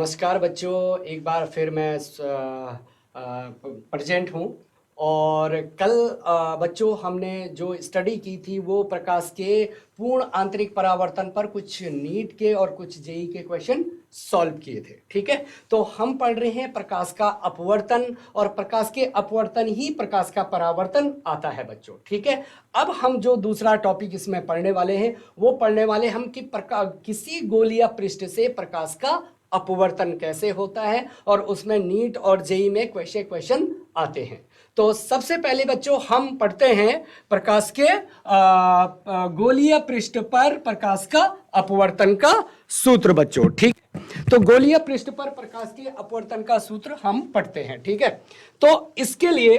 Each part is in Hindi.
नमस्कार बच्चों, एक बार फिर मैं प्रेजेंट हूँ। और कल बच्चों हमने जो स्टडी की थी वो प्रकाश के पूर्ण आंतरिक परावर्तन पर कुछ नीट के और कुछ जेई के क्वेश्चन सॉल्व किए थे। ठीक है, तो हम पढ़ रहे हैं प्रकाश का अपवर्तन, और प्रकाश के अपवर्तन ही प्रकाश का परावर्तन आता है बच्चों। ठीक है, अब हम जो दूसरा टॉपिक इसमें पढ़ने वाले हैं वो पढ़ने वाले हम कि किसी गोलीय पृष्ठ से प्रकाश का अपवर्तन कैसे होता है, और उसमें नीट और जेई में क्वेश्चन आते हैं। तो सबसे पहले बच्चों हम पढ़ते हैं प्रकाश के गोलीय पृष्ठ पर प्रकाश का अपवर्तन का सूत्र बच्चों। ठीक, तो गोलीय पृष्ठ पर प्रकाश के अपवर्तन का सूत्र हम पढ़ते हैं। ठीक है, तो इसके लिए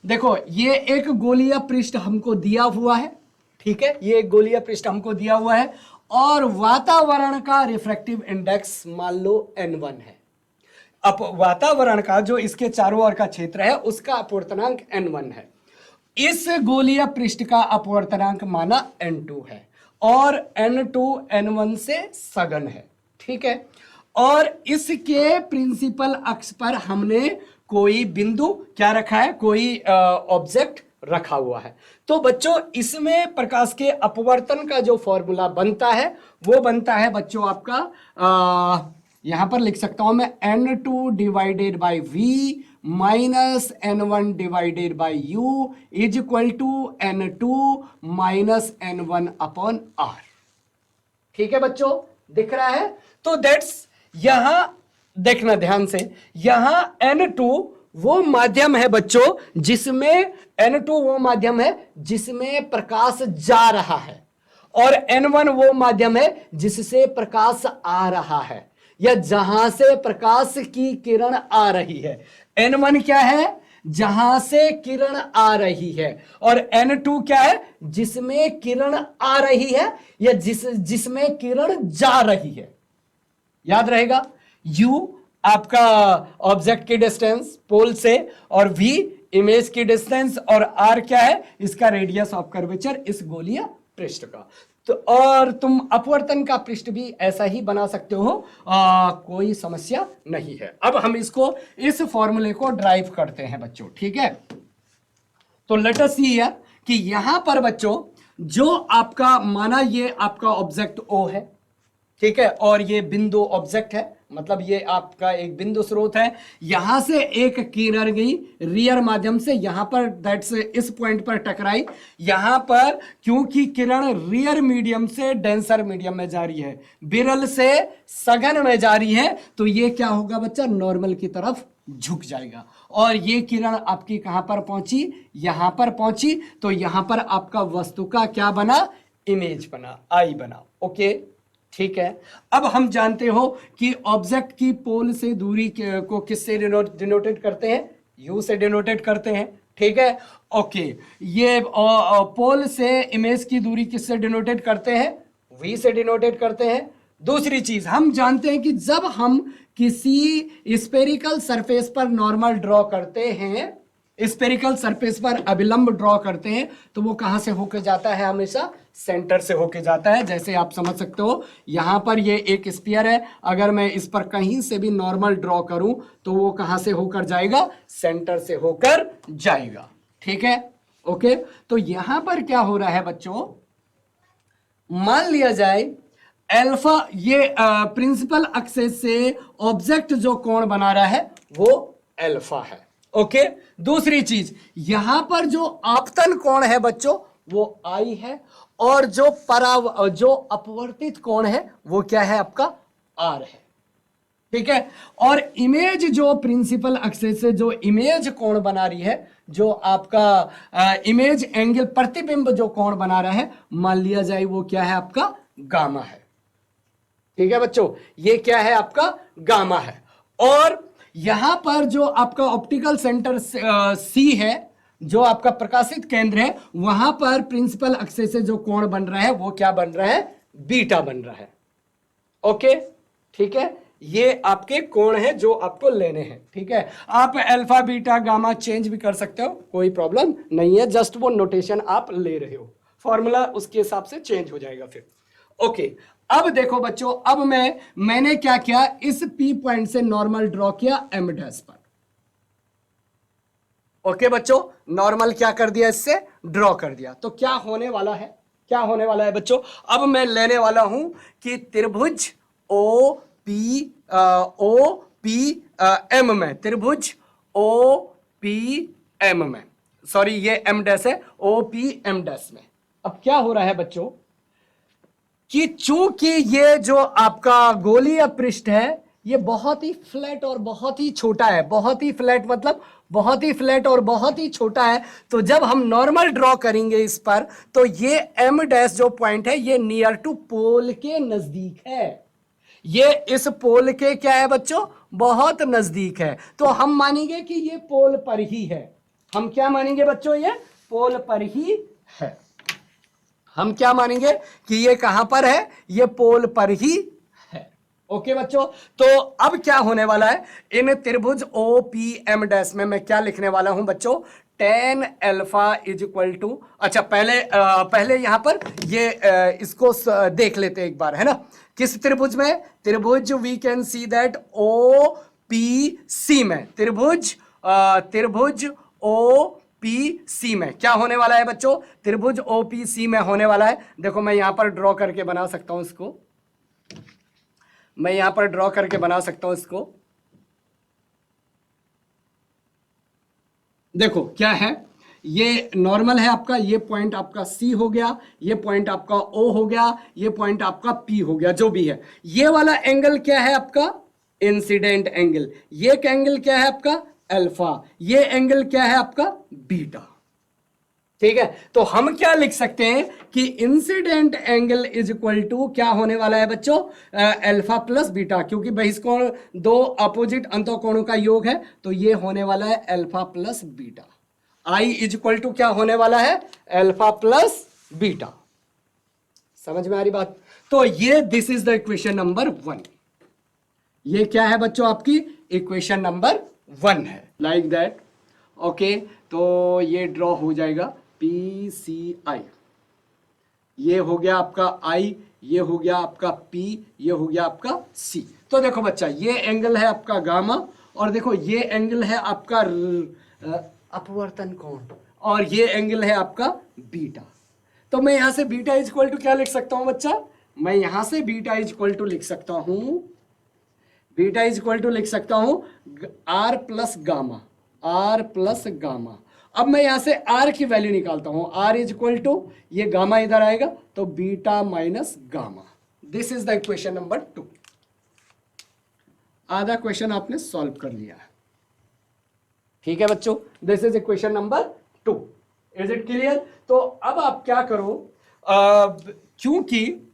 देखो, ये एक गोलीय पृष्ठ हमको दिया हुआ है। ठीक है, ये एक गोलीय पृष्ठ हमको दिया हुआ है और वातावरण का रिफ्रैक्टिव इंडेक्स मान लो n1 है। अब वातावरण का जो इसके चारों ओर का क्षेत्र है उसका अपवर्तनांक n1 है। इस गोलीय पृष्ठ का अपवर्तनांक माना n2 है और n2 n1 से सघन है। ठीक है, और इसके प्रिंसिपल अक्ष पर हमने कोई बिंदु क्या रखा है, कोई ऑब्जेक्ट रखा हुआ है। तो बच्चों इसमें प्रकाश के अपवर्तन का जो फॉर्मूला बनता है वो बनता है बच्चों आपका यहां पर लिख सकता हूं मैं n2 divided by v minus n1 divided by u is equal to n2 minus n1 upon r। ठीक है बच्चों, दिख रहा है? तो दैट्स, यहां देखना ध्यान से, यहां n2 वो माध्यम है बच्चों जिसमें n2 वो माध्यम है जिसमें प्रकाश जा रहा है, और n1 वो माध्यम है जिससे प्रकाश आ रहा है, या जहां से प्रकाश की किरण आ रही है। n1 क्या है? जहां से किरण आ रही है, और n2 क्या है? जिसमें किरण आ रही है या जिसमें किरण जा रही है। याद रहेगा, u आपका ऑब्जेक्ट की डिस्टेंस पोल से, और v इमेज की डिस्टेंस, और r क्या है? इसका रेडियस ऑफ कर्वेचर इस गोलीय पृष्ठ का। तो और तुम अपवर्तन का पृष्ठ भी ऐसा ही बना सकते हो, कोई समस्या नहीं है। अब हम इसको, इस फॉर्मूले को ड्राइव करते हैं बच्चों। ठीक है, तो लेट अस सी हियर कि यहां पर बच्चों जो आपका माना ये आपका ऑब्जेक्ट O है। ठीक है, और ये बिंदु ऑब्जेक्ट है, मतलब ये आपका एक बिंदु स्रोत है। यहां से एक किरण गई रियर माध्यम से, यहां पर दैट्स इस पॉइंट पर टकराई। यहां पर क्योंकि किरण रियर मीडियम से डेंसर मीडियम में जा रही है, विरल से सघन में जा रही है, तो ये क्या होगा बच्चा? नॉर्मल की तरफ झुक जाएगा, और ये किरण आपकी कहां पर पहुंची? यहां पर पहुंची। तो यहां पर आपका वस्तु का क्या बना? इमेज बना, आई बना। ओके, ठीक है। अब हम जानते हो कि ऑब्जेक्ट की पोल से दूरी को किससे डिनोटेड करते हैं? यू से डिनोटेड करते हैं। ठीक है, ओके। ये पोल से इमेज की दूरी किससे डिनोटेड करते हैं? वी से डिनोटेड करते हैं। दूसरी चीज हम जानते हैं कि जब हम किसी स्पेरिकल सरफेस पर नॉर्मल ड्रॉ करते हैं, स्पेरिकल सरफेस पर अभिलंब ड्रॉ करते हैं, तो वो कहां से होकर जाता है? हमेशा सेंटर से होकर जाता है। जैसे आप समझ सकते हो, यहां पर ये एक स्फीयर है, अगर मैं इस पर कहीं से भी नॉर्मल ड्रॉ करूं तो वो कहां से होकर जाएगा? सेंटर से होकर जाएगा। ठीक है, ओके। तो यहां पर क्या हो रहा है बच्चों, मान लिया जाए अल्फा, ये प्रिंसिपल एक्सिस से ऑब्जेक्ट जो कोण बना रहा है वो अल्फा है। ओके, दूसरी चीज, यहां पर जो आपतन कोण है बच्चों वो आई है, और जो अपवर्तित कोण है वो क्या है? आपका आर है। ठीक है, और इमेज जो प्रिंसिपल एक्सिस से जो इमेज कोण बना रही है, जो आपका इमेज एंगल प्रतिबिंब जो कोण बना रहा है, मान लिया जाए वो क्या है? आपका गामा है। ठीक है बच्चों, ये क्या है? आपका गामा है। और यहां पर जो आपका ऑप्टिकल सेंटर सी है, जो आपका प्रकाशित केंद्र है, वहां पर प्रिंसिपल एक्सिस से जो कोण बन रहा है वो क्या बन रहा है? बीटा बन रहा है। ओके, ठीक है, ये आपके कोण है जो आपको लेने हैं। ठीक है, आप अल्फा बीटा गामा चेंज भी कर सकते हो, कोई प्रॉब्लम नहीं है, जस्ट वो नोटेशन आप ले रहे हो, फॉर्मूला उसके हिसाब से चेंज हो जाएगा फिर। ओके, अब देखो बच्चों, अब मैंने क्या किया, इस P पॉइंट से नॉर्मल ड्रॉ किया M डैश पर। ओके बच्चों, नॉर्मल क्या कर दिया, इससे ड्रॉ कर दिया। तो क्या होने वाला है, क्या होने वाला है बच्चों, अब मैं लेने वाला हूं कि त्रिभुज OPM में, त्रिभुज OPM में, सॉरी ये M डैश है, OPM डैश में। अब क्या हो रहा है बच्चों कि चूंकि ये जो आपका गोलीय पृष्ठ है ये बहुत ही फ्लैट और बहुत ही छोटा है, बहुत ही फ्लैट मतलब बहुत ही फ्लैट और बहुत ही छोटा है, तो जब हम नॉर्मल ड्रॉ करेंगे इस पर, तो ये M डैश जो पॉइंट है ये नियर टू पोल के नजदीक है, ये इस पोल के क्या है बच्चों, बहुत नजदीक है। तो हम मानेंगे कि ये पोल पर ही है, हम क्या मानेंगे बच्चों, ये पोल पर ही है, हम क्या मानेंगे कि ये कहां पर है, ये पोल पर ही है। ओके बच्चों, तो अब क्या होने वाला है, इन त्रिभुज OPM डैश में मैं क्या लिखने वाला हूं बच्चों, tan alpha is equal to, अच्छा पहले यहां पर ये इसको देख लेते हैं एक बार, है ना, किस त्रिभुज में, त्रिभुज we can see that OPC में, त्रिभुज OPC में क्या होने वाला है बच्चों, त्रिभुज OPC में होने वाला है। देखो मैं यहां पर ड्रॉ करके बना सकता हूं इसको, मैं यहां पर ड्रॉ करके बना सकता हूं इसको। देखो क्या है, ये नॉर्मल है आपका, ये पॉइंट आपका C हो गया, ये पॉइंट आपका O हो गया, ये पॉइंट आपका P हो गया, जो भी है। ये वाला एंगल क्या है आपका, इंसिडेंट एंगल, ये एंगल क्या है आपका अल्फा, ये एंगल क्या है आपका बीटा। ठीक है, तो हम क्या लिख सकते हैं कि incident angle is equal to क्या होने वाला है बच्चों, अल्फा प्लस बीटा, क्योंकि बहिष्कोण दो अपोजिट अंतःकोणों का योग है, तो ये होने वाला है alpha plus beta. I is equal to क्या होने वाला है, अल्फा प्लस बीटा। समझ में आ रही बात। तो ये this is the equation number 1, ये क्या है बच्चों, आपकी इक्वेशन नंबर 1 है, लाइक दैट। ओके, तो ये ड्रॉ हो जाएगा PCI, ये हो गया आपका I, ये हो गया आपका P, ये हो गया आपका C। तो देखो बच्चा, ये एंगल है आपका गामा, और देखो ये एंगल है आपका अपवर्तन कोण, और ये एंगल है आपका बीटा। तो मैं यहां से बीटा इज इक्वल टू क्या लिख सकता हूं बच्चा, मैं यहां से बीटा इज इक्वल टू लिख सकता हूं, बीटा इज इक्वल टू लिख सकता हूं R plus gamma, R plus gamma. अब मैं यहां से R की वैल्यू निकालता हूं, R इज इक्वल टू, ये गामा इधर आएगा तो beta minus gamma. This is the equation number 2। आधा क्वेश्चन आपने सॉल्व कर लिया है। ठीक है बच्चों, this is equation number 2। Is it clear. तो अब आप क्या करो, क्योंकि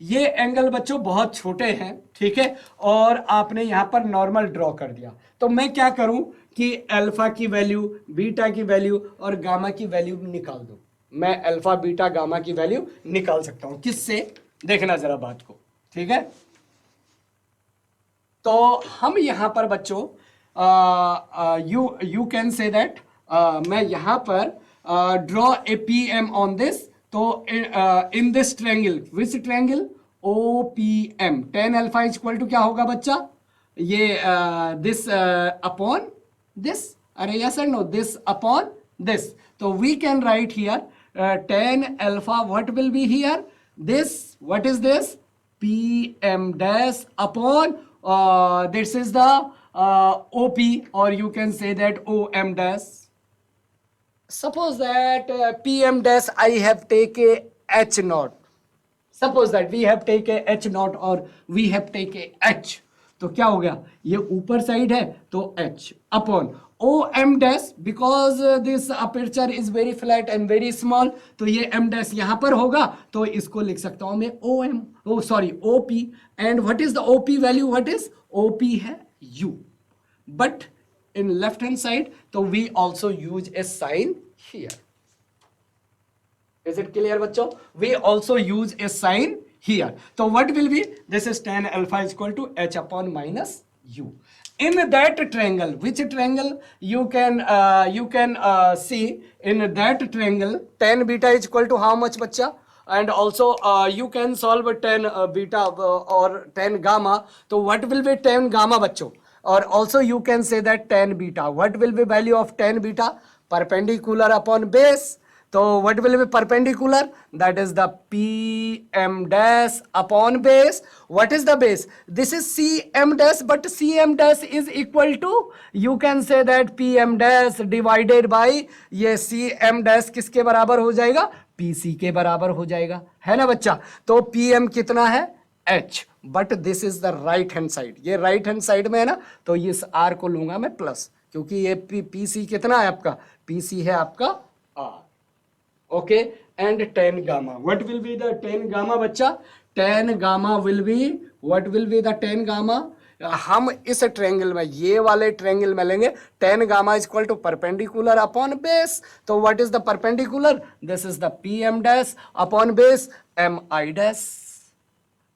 ये एंगल बच्चों बहुत छोटे हैं, ठीक है, और आपने यहां पर नॉर्मल ड्रॉ कर दिया, तो मैं क्या करूं कि अल्फा की वैल्यू, बीटा की वैल्यू और गामा की वैल्यू निकाल दूं। मैं अल्फा बीटा गामा की वैल्यू निकाल सकता हूं, किससे, देखना जरा बात को, ठीक है। तो हम यहां पर बच्चों यू कैन से दैट, मैं यहां पर draw a PM on this, तो in this triangle, which triangle, OPM, tan alpha is equal to क्या होगा बच्चा, ये दिस अपॉन दिस, अरे yes and no, this upon this. तो we can write here tan alpha, what will be here, this, what is this, PM dash upon this is the OP, or you can say that OM dash. Suppose that PM dash I have taken H naught. Suppose that we have taken H naught or we have taken H. तो क्या हो गया, ये ऊपर साइड है तो H upon OM dash, because this aperture is very flat and very small, तो ये M dash यहाँ पर होगा, तो इसको लिख सकता हूं मैं OM, OP, and what is the OP value, what is OP है U, but in left hand side, तो we also use a sign here. Is it clear बच्चों, we also use a sign here. So what will be, this is tan alpha is equal to H upon minus U. In that triangle, which triangle, you can see in that triangle tan beta is equal to how much बच्चा, and also you can solve tan beta or tan gamma. So what will be tan gamma बच्चों? Or also you can say that tan beta. What will be value of tan beta? Perpendicular upon base. So what will be perpendicular? That is the pm dash upon base. What is the base? This is cm dash, but cm dash is equal to, you can say that pm dash divided by ये cm dash किसके बराबर हो जाएगा? pc के बराबर हो जाएगा, है ना बच्चा? तो pm कितना है? h. But this is the right hand side, ये राइट हैंड साइड में है ना, तो इस r को लूंगा मैं प्लस, क्योंकि ये pc कितना है आपका? pc है आपका r. Okay, and tan gamma. What will be the tan gamma बच्चा? Tan gamma will be, what will be the tan gamma? हम इस ट्रायंगल में, ये वाले ट्रायंगल में लेंगे tan gamma is equal to perpendicular upon base. तो what is the perpendicular? This is the pm dash upon base mi dash.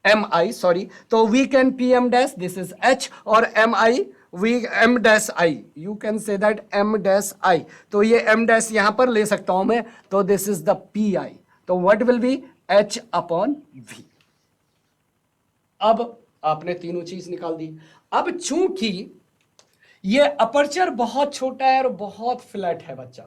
mi, sorry. तो we can pm dash, this is h, और mi we m dash I, you can say that m dash I. तो ये m dash यहां पर ले सकता हूं मैं, तो this is the pi. तो what will be h upon v. अब आपने तीनों चीज निकाल दी. अब चूंकि ये अपर्चर बहुत छोटा है और बहुत फ्लैट है बच्चा,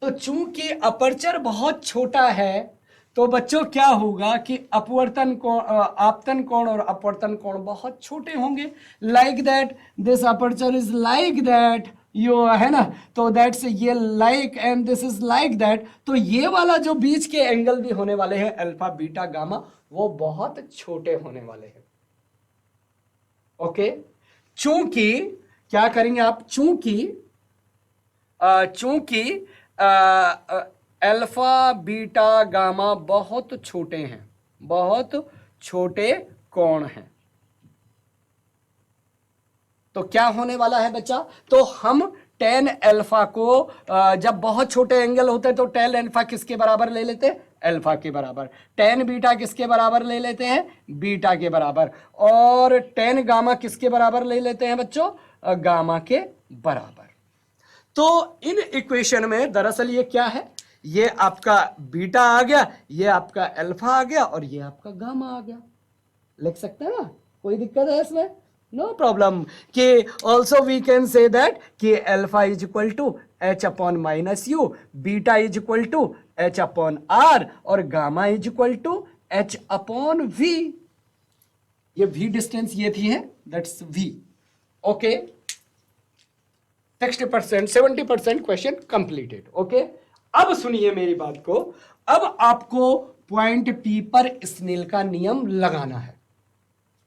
तो चूंकि अपर्चर बहुत छोटा है, तो बच्चों क्या होगा कि अपवर्तन कोण, आपतन कोण और अपवर्तन कोण बहुत छोटे होंगे. Like that this aperture is like that, यो है ना, तो दैट्स ये like and this is like that. तो ये वाला जो बीच के एंगल भी होने वाले हैं अल्फा बीटा गामा, वो बहुत छोटे होने वाले हैं. ओके, चूंकि क्या करेंगे आप, चूंकि अल्फा बीटा गामा बहुत छोटे हैं, बहुत छोटे कोण हैं, तो क्या होने वाला है बच्चा? तो हम टेन अल्फा को जब बहुत छोटे एंगल होते हैं तो टेन अल्फा किसके बराबर ले लेते हैं? अल्फा के बराबर. टेन बीटा किसके बराबर ले लेते हैं? बीटा के बराबर. और टेन गामा किसके बराबर ले लेते हैं बच्चों? गामा के बराबर. तो इन इक्वेशन में दरअसल ये क्या है? ये आपका बीटा आ गया, ये आपका अल्फा आ गया, और ये आपका गामा आ गया. लिख सकते हैं ना, कोई दिक्कत है इसमें? No problem. कि also we can say that कि alpha is equal to H upon minus U, beta is equal to H upon R, और gamma is equal to H upon V. ये वी डिस्टेंस ये थी है, that's V. Okay, 60%, 70% question completed. Okay, अब सुनिए मेरी बात को. अब आपको पॉइंट पी पर स्नेल का नियम लगाना है.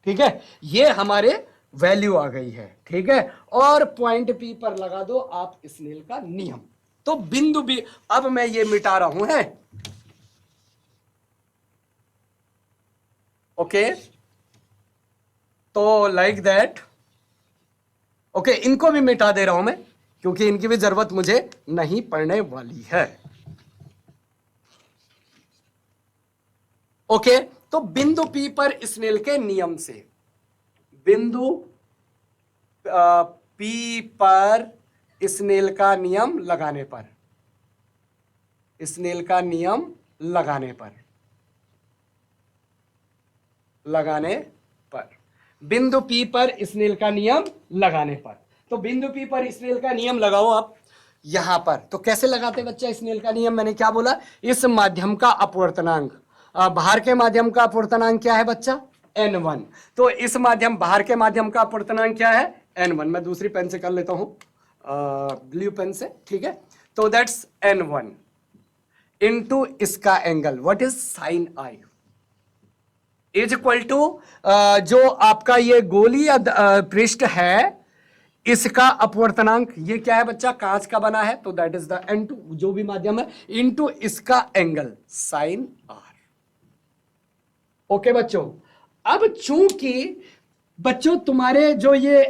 ठीक है, ये हमारे वैल्यू आ गई है. ठीक है, और पॉइंट पी पर लगा दो आप स्नेल का नियम. तो बिंदु बी, अब मैं ये मिटा रहा हूं है. ओके, तो लाइक दैट. ओके, इनको भी मिटा दे रहा हूं मैं, क्योंकि इनकी भी जरूरत मुझे नहीं पड़ने वाली है. ओके, तो बिंदु P पर स्नेल के नियम से, बिंदु P पर स्नेल का नियम लगाने पर, स्नेल का नियम लगाने पर, बिंदु P पर स्नेल का नियम लगाने पर. तो बिंदु P पर स्नेल का नियम लगाओ आप यहां पर. तो कैसे लगाते बच्चा स्नेल का नियम? मैंने क्या बोला? इस माध्यम का अपवर्तनांक, बाहर के माध्यम का अपवर्तनांक क्या है बच्चा? n1. तो इस माध्यम, बाहर के माध्यम का अपवर्तनांक क्या है? n1. मैं दूसरी पेन से कर लेता हूं, ब्लू पेन से. ठीक है, तो दैट्स n1 इनटू इसका एंगल, what is sine I, is equal to जो आपका ये गोलीय पृष्ठ है, इसका अपवर्तनांक, ये क्या है बच्चा? कांच का बना है, तो दैट इज द n2, जो भी माध्यम है, इनटू इसका एंगल साइन आर. ओके बच्चों, अब चूंकि बच्चों तुम्हारे जो ये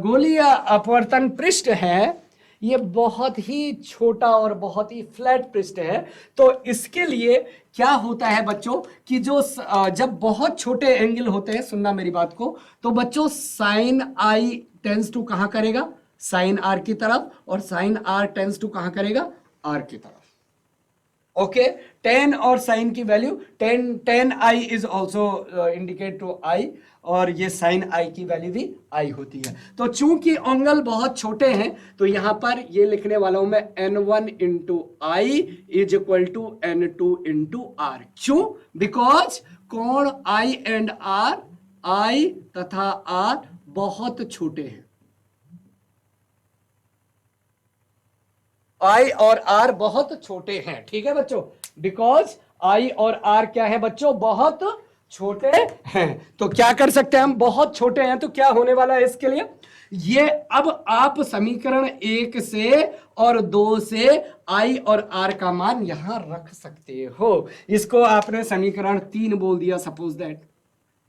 गोलीय अपवर्तन पृष्ठ है, ये बहुत ही छोटा और बहुत ही फ्लैट पृष्ठ है, तो इसके लिए क्या होता है बच्चों कि जो जब बहुत छोटे एंगल होते हैं, सुनना मेरी बात को, तो बच्चों साइन आई टेंस टू कहां करेगा? साइन आर की तरफ, और साइन आर टेंस टू कहां करेगा? आर की तरफ. ओके, टेन और साइन की value tan I is also indicate to I, और ये साइन आई की वैल्यू भी आई होती है। तो चूंकि एंगल बहुत छोटे हैं तो यहां पर ये लिखने वाला हूं मैं n1 into I is equal to n2 into R. क्यों? बिकॉज कोण आई एंड आर, आई तथा आर बहुत छोटे हैं। आई और आर बहुत छोटे हैं, ठीक है बच्चों, बिकॉज आई और आर क्या है बच्चों, बहुत छोटे हैं। तो क्या कर सकते हैं हम, बहुत छोटे हैं तो क्या होने वाला है इसके लिए, ये अब आप समीकरण 1 से और 2 से आई और आर का मान यहां रख सकते हो। इसको आपने समीकरण 3 बोल दिया, suppose that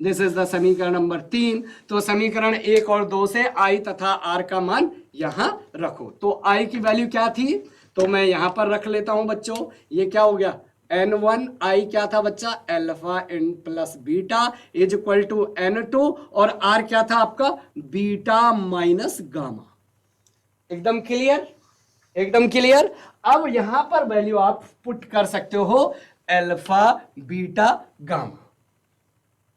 this is the समीकरण नंबर 3। तो समीकरण 1 और 2 से आई तथा आर का मान यहां रखो। तो आई की वैल्यू क्या थी, तो मैं यहां पर रख लेता हूं बच्चों, ये क्या हो गया, n1 आई क्या था बच्चा, alpha in plus beta is equal to n2, और r क्या था आपका, बीटा माइनस गामा। एकदम क्लियर, एकदम क्लियर। अब यहां पर वैल्यू आप पुट कर सकते हो alpha beta gamma.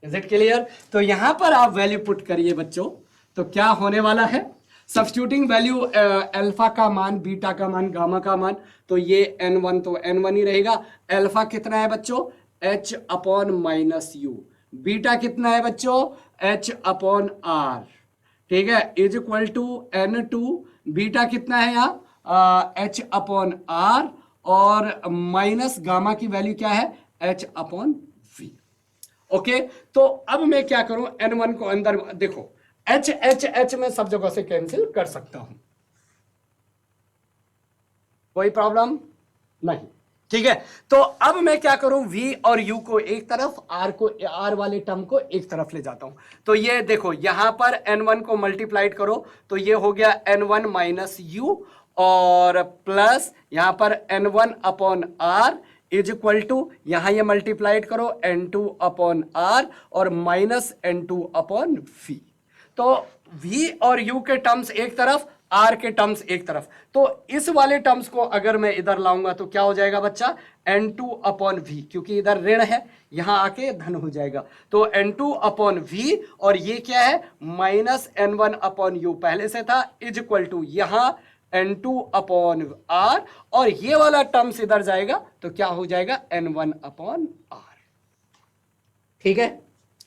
Is it clear? तो यहां पर आप वैल्यू पुट करिए बच्चों, तो क्या होने वाला है, सब्स्टिट्यूटिंग वैल्यू अल्फा का मान, बीटा का मान, गामा का मान, तो ये n1 तो n1 ही रहेगा। अल्फा कितना है बच्चों, h upon minus U. Beta कितना है बच्चों, h अपॉन आर, ठीक है, is equal to n2। Beta कितना है यहाँ, h अपॉन आर, और माइनस गामा की वैल्यू क्या है, h अपॉन वी। ओके, तो अब मैं क्या करूं, n1 को अंदर देखो, h में सब जगह से कैंसिल कर सकता हूं, कोई प्रॉब्लम नहीं, ठीक है। तो अब मैं क्या करूं, v और u को एक तरफ, r वाले टर्म को एक तरफ ले जाता हूं। तो ये देखो, यहां पर n1 को मल्टीप्लाइड करो तो ये हो गया n1 माइनस यू, और प्लस यहां पर n1 upon r is equal to, यहां ये मल्टीप्लाइड करो n2 अपॉन r, और माइनस n2 अपॉन v। तो v और u के टर्म्स एक तरफ, r के टर्म्स एक तरफ। तो इस वाले टर्म्स को अगर मैं इधर लाऊंगा तो क्या हो जाएगा बच्चा, n2 अपॉन v, क्योंकि इधर ऋण है, यहां आके धन हो जाएगा। तो n2 अपॉन v, और ये क्या है, माइनस n1 अपॉन u पहले से था, इज इक्वल टू यहां n2 अपॉन r, और ये वाला टर्म्स इधर जाएगा तो क्या हो जाएगा, n1 अपॉन r। ठीक है,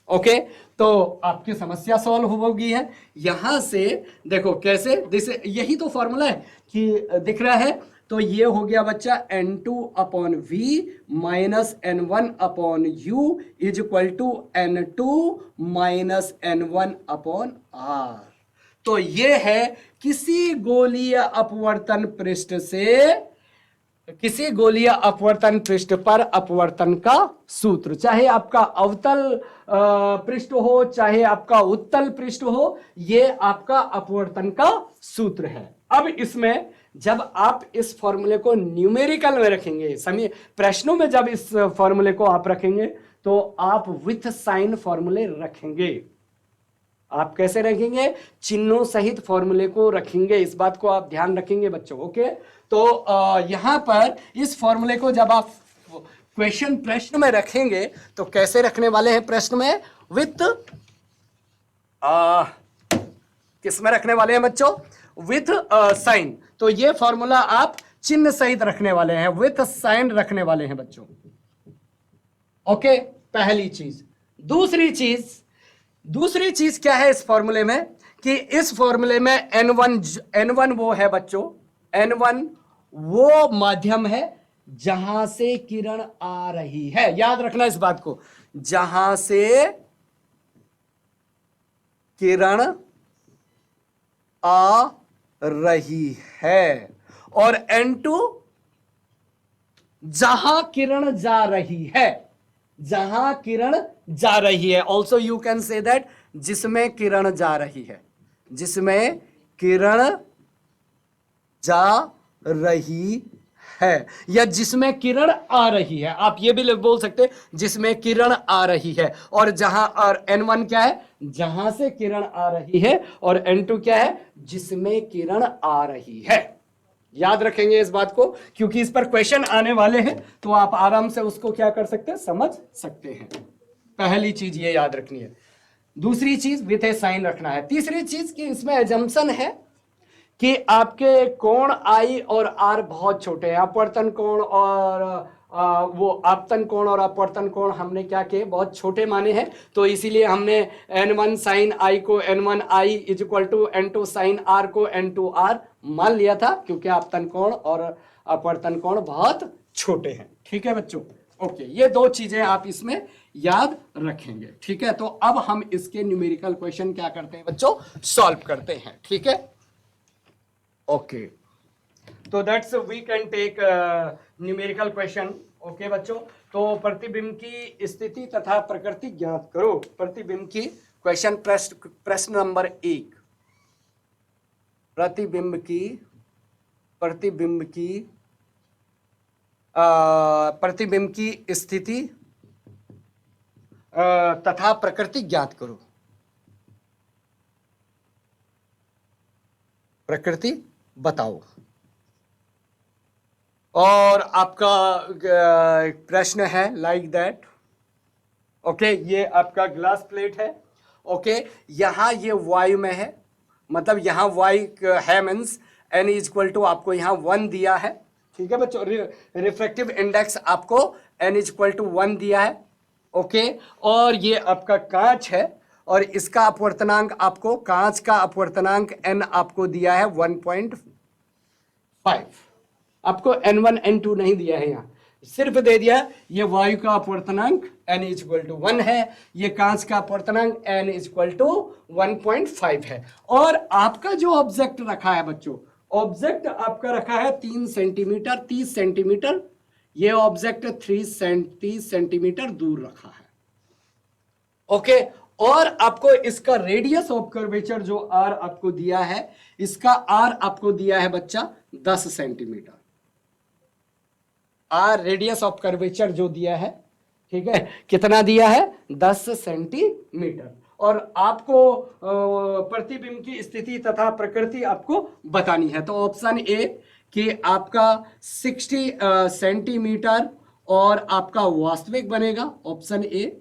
ओके, तो आपकी समस्या सॉल्व हो गई है। यहां से देखो कैसे, जैसे यही तो फॉर्मूला है कि दिख रहा है, तो ये हो गया बच्चा n2 upon v minus n1 upon u is equal to n2 minus n1 upon r। तो ये है किसी गोलीय अपवर्तन पृष्ठ से, किसी गोलीय अपवर्तन पृष्ठ पर अपवर्तन का सूत्र, चाहे आपका अवतल पृष्ठ हो चाहे आपका उत्तल पृष्ठ हो, ये आपका अपवर्तन का सूत्र है। अब इसमें जब आप इस फॉर्मूले को न्यूमेरिकल में रखेंगे, समय प्रश्नों में जब इस फॉर्मूले को आप रखेंगे तो आप विथ साइन फॉर्मूले रखेंगे। आप कैसे रखेंगे, चिन्हों सहित फॉर्मूले को रखेंगे, इस बात को आप ध्यान रखेंगे बच्चों। ओके, तो यहां पर इस फॉर्मूले को जब आप क्वेश्चन प्रश्न में रखेंगे तो कैसे रखने वाले हैं, प्रश्न में विथ किस में रखने वाले हैं बच्चों, विथ साइन। तो ये फॉर्मूला आप चिन्ह सहित रखने वाले हैं, विथ साइन रखने वाले हैं बच्चों। ओके, पहली चीज। दूसरी चीज क्या है इस फॉर्मूले में, कि इस फॉर्मूले में n1 वो है बच्चों, n1 वो माध्यम है जहां से किरण आ रही है, याद रखना इस बात को, जहां से किरण आ रही है, और n2 जहां किरण जा रही है, जहां किरण जा रही है। Also you can say that जिसमें किरण जा रही है, जिसमें किरण जा रही है, या जिसमें किरण आ रही है, आप ये भी बोल सकते जिसमें किरण आ रही है। और जहां, और n1 क्या है, जहां से किरण आ रही है, और n2 क्या है, जिसमें किरण आ रही है। याद रखेंगे इस बात को, क्योंकि इस पर क्वेश्चन आने वाले हैं, तो आप आराम से उसको क्या कर सकते हैं, समझ सकते हैं। पहली चीज ये याद रखनी है। दूसरी चीज विथ ए साइन रखना है। तीसरी चीज कि इसमें एजम्पशन है कि आपके कोण आई और आर बहुत छोटे हैं। अपवर्तन कोण और वो आपतन कोण और अपवर्तन कोण हमने क्या किए, बहुत छोटे माने हैं, तो इसीलिए हमने n1 साइन आई को n1 I is equal to n2 sine R को n2 आर मान लिया था, क्योंकि आपतन कोण और अपवर्तन कोण बहुत छोटे हैं। ठीक है बच्चों, ओके, ये दो चीजें आप इसमें याद रखेंगे। ठीक है, तो अब हम इसके न्यूमेरिकल क्वेश्चन क्या करते हैं बच्चों, सॉल्व करते हैं। ठीक है, ओके, तो that's we can take numerical question. Okay बच्चों, तो प्रतिबिंब की स्थिति तथा प्रकृति ज्ञात करो। प्रतिबिंब की क्वेश्चन, प्रश्न नंबर 1, प्रतिबिंब की स्थिति तथा प्रकृति ज्ञात करो। प्रकृति बताओ। और आपका प्रश्न है लाइक दैट। ओके, ये आपका ग्लास प्लेट है। ओके, यहां ये वायु में है, मतलब यहां वायु है, means n is equal to आपको यहां 1 दिया है। ठीक है बच्चों, रिफ्रैक्टिव इंडेक्स आपको n इज इक्वल टू 1 दिया है। ओके, और ये आपका कांच है, और इसका अपवर्तनांक आपको, कांच का अपवर्तनांक n आपको दिया है 1.5। आपको n1 n2 नहीं दिया है, यहां सिर्फ दे दिया ये वायु का अपवर्तनांक n इज इक्वल टू 1 है, ये कांच का अपवर्तनांक n इज इक्वल टू 1.5 है। और आपका जो ऑब्जेक्ट रखा है बच्चों, ऑब्जेक्ट आपका रखा है 3 सेंटीमीटर 30 सेंटीमीटर, ये ऑब्जेक्ट 30 सेंटीमीटर दूर रखा है। ओके, और आपको इसका रेडियस ऑफ कर्वेचर जो r आपको दिया है, इसका r आपको दिया है बच्चा 10 centimetre. R radius of curvature जो दिया है, ठीक है, कितना दिया है, 10 सेंटीमीटर। और आपको प्रतिबिंब की स्थिति तथा प्रकृति आपको बतानी है। तो ऑप्शन ए कि आपका 60 सेंटीमीटर और आपका वास्तविक बनेगा, ऑप्शन ए।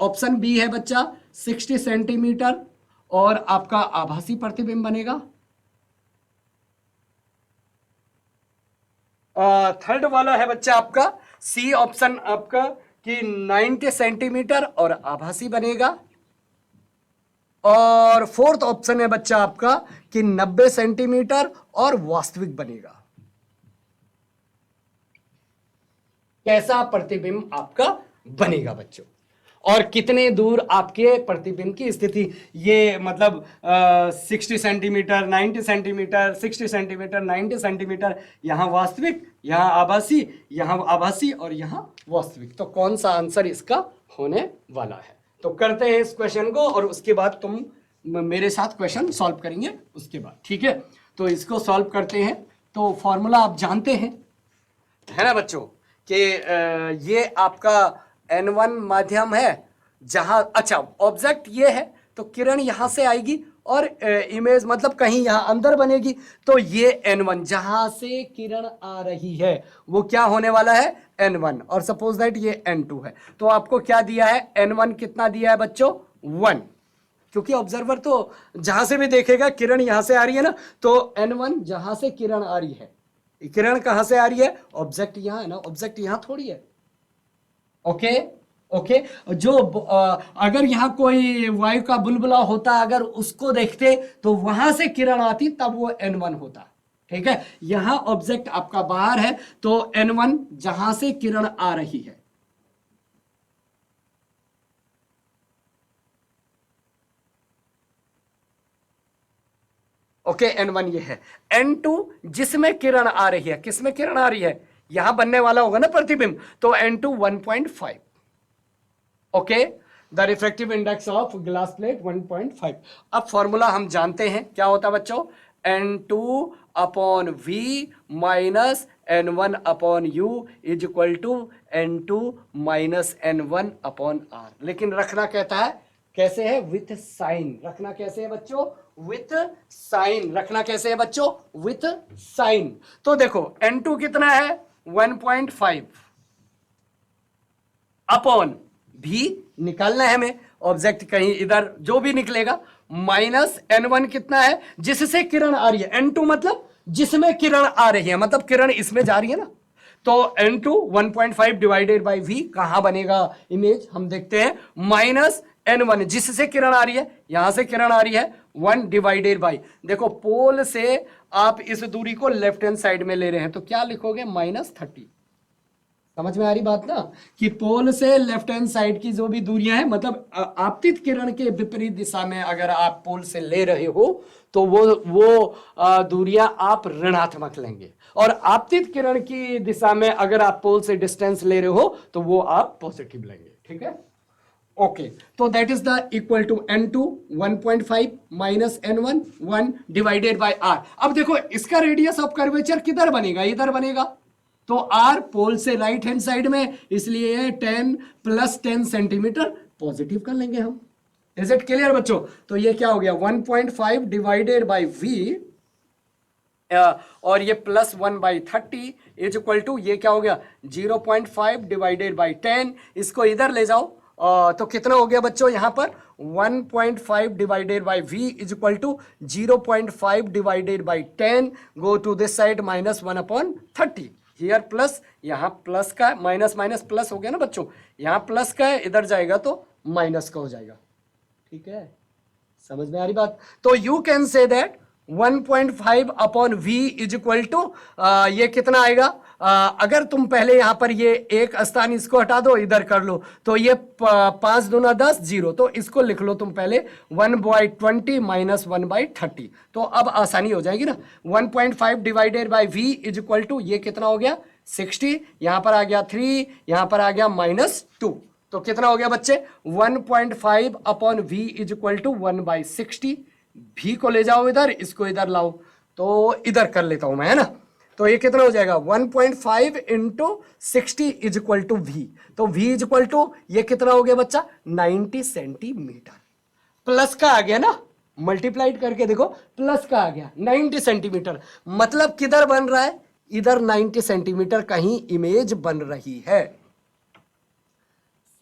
ऑप्शन बी है बच्चा 60 सेंटीमीटर और आपका आभासी प्रतिबिंब बनेगा। थर्ड वाला है बच्चा आपका सी ऑप्शन आपका कि 90 सेंटीमीटर और आभासी बनेगा। और फोर्थ ऑप्शन है बच्चा आपका कि 90 सेंटीमीटर और वास्तविक बनेगा। कैसा प्रतिबिंब आपका बनेगा बच्चों, और कितने दूर आपके प्रतिबिंब की स्थिति, ये मतलब 60 सेंटीमीटर 90 सेंटीमीटर 60 सेंटीमीटर 90 सेंटीमीटर, यहां वास्तविक, यहां आभासी, यहां आभासी और यहां वास्तविक। तो कौन सा आंसर इसका होने वाला है। तो करते हैं इस क्वेश्चन को, और उसके बाद तुम मेरे साथ क्वेश्चन सॉल्व करेंगे उसके बाद। ठीक है, तो इसको सॉल्व करते हैं। तो फॉर्मूला आप जानते हैं, है ना बच्चों, कि ये आपका n1 माध्यम है, जहां, अच्छा ऑब्जेक्ट ये है, तो किरण यहां से आएगी और इमेज मतलब कहीं यहां अंदर बनेगी, तो ये n1 जहां से किरण आ रही है वो क्या होने वाला है, n1। और सपोज दैट ये n2 है, तो आपको क्या दिया है, n1 कितना दिया है बच्चों, 1, क्योंकि ऑब्जर्वर तो जहां से भी देखेगा किरण यहां से आ रही है ना, तो n1 जहां से किरण आ रही है, किरण कहां से आ रही है, ऑब्जेक्ट यहां है ना, ऑब्जेक्ट यहां थोड़ी है। ओके ओके, जो अगर यहां कोई वायु का बुलबुला होता, अगर उसको देखते तो वहां से किरण आती, तब वो n1 होता। ठीक है, यहां ऑब्जेक्ट आपका बाहर है, तो n1 जहां से किरण आ रही है। ओके, n1 ये है। n2 जिसमें किरण आ रही है, किसमें किरण आ रही है, यहां बनने वाला होगा ना प्रतिबिंब, तो n2 1.5। Okay, the refractive index of glass plate 1.5। अब फॉर्मूला हम जानते हैं, क्या होता है बच्चों, n2 upon v minus n1 upon u is equal to n2 minus n1 upon r। लेकिन रखना कहता है कैसे है, विथ साइन रखना। कैसे है बच्चों, विथ साइन रखना। कैसे है बच्चों, विथ साइन। तो देखो N2 कितना है 1.5 अपॉन भी निकालना है हमें, ऑब्जेक्ट कहीं इधर जो भी निकलेगा, माइनस N1 कितना है जिससे किरण आ रही है, N2 मतलब जिसमें किरण आ रही है, मतलब किरण इसमें जा रही है ना, तो N2 1.5 डिवाइडेड बाई V कहां बनेगा इमेज, हम देखते हैं, माइनस N1 जिससे किरण आ रही है, यहां से किरण आ रही है 1 डिवाइडेड बाई, देखो पोल से आप इस दूरी को लेफ्ट हैंड साइड में ले रहे हैं तो क्या लिखोगे -30। समझ में आ रही बात ना, कि पोल से लेफ्ट हैंड साइड की जो भी दूरियां हैं, मतलब आपतित किरण के विपरीत दिशा में अगर आप पोल से ले रहे हो तो वो दूरियां आप ऋणात्मक लेंगे, और आपतित किरण की दिशा में अगर आप पोल से डिस्टेंस ले रहे हो तो वो आप पॉजिटिव लेंगे। ठीक है, ओके। तो that is the equal to N2 1.5 minus N1 1 divided by R। अब देखो इसका रेडियस ऑफ कर्वेचर किधर बनेगा, इधर बनेगा, तो R पोल से राइट हैंड साइड में, इसलिए 10 + 10 सेंटीमीटर पॉजिटिव कर लेंगे हम। इज इट क्लियर बच्चों? तो ये क्या हो गया 1.5 डिवाइडेड बाई V, और ये +1/30 इज इक्वल टू, ये क्या हो गया 0.5 डिवाइडेड बाई 10, इसको इधर ले जाओ, तो कितना हो गया बच्चों यहां पर 1.5 divided by V is equal to 0.5 divided by 10, go to this side -1/30, here plus, यहां प्लस का माइनस माइनस प्लस हो गया ना बच्चों, यहां प्लस का है, इधर जाएगा तो माइनस का हो जाएगा। ठीक है, समझ में आ रही बात? तो you can say that 1.5 upon V is equal to, ये कितना आएगा, अगर तुम पहले यहां पर ये एक स्थान इसको हटा दो, इधर कर लो, तो ये 5 दूना 10 0, तो इसको लिख लो तुम पहले 1/20 माइनस 1/30, तो अब आसानी हो जाएगी ना। 1.5 divided by V is equal to, ये कितना हो गया 60, यहां पर आ गया 3, यहां पर आ गया -2, तो कितना हो गया बच्चे 1.5 upon V is equal to 1/60। भी को ले जाओ इधर, इसको इधर लाओ, तो इधर कर लेता हूं मैं, है ना, तो ये कितना हो जाएगा 1.5 into 60 is equal to V, तो V इज इक्वल टू ये कितना हो गया बच्चा 90 सेंटीमीटर, प्लस का आ गया ना, मल्टीप्लाइड करके देखो प्लस का आ गया 90 सेंटीमीटर, मतलब किधर बन रहा है, इधर 90 सेंटीमीटर कहीं इमेज बन रही है।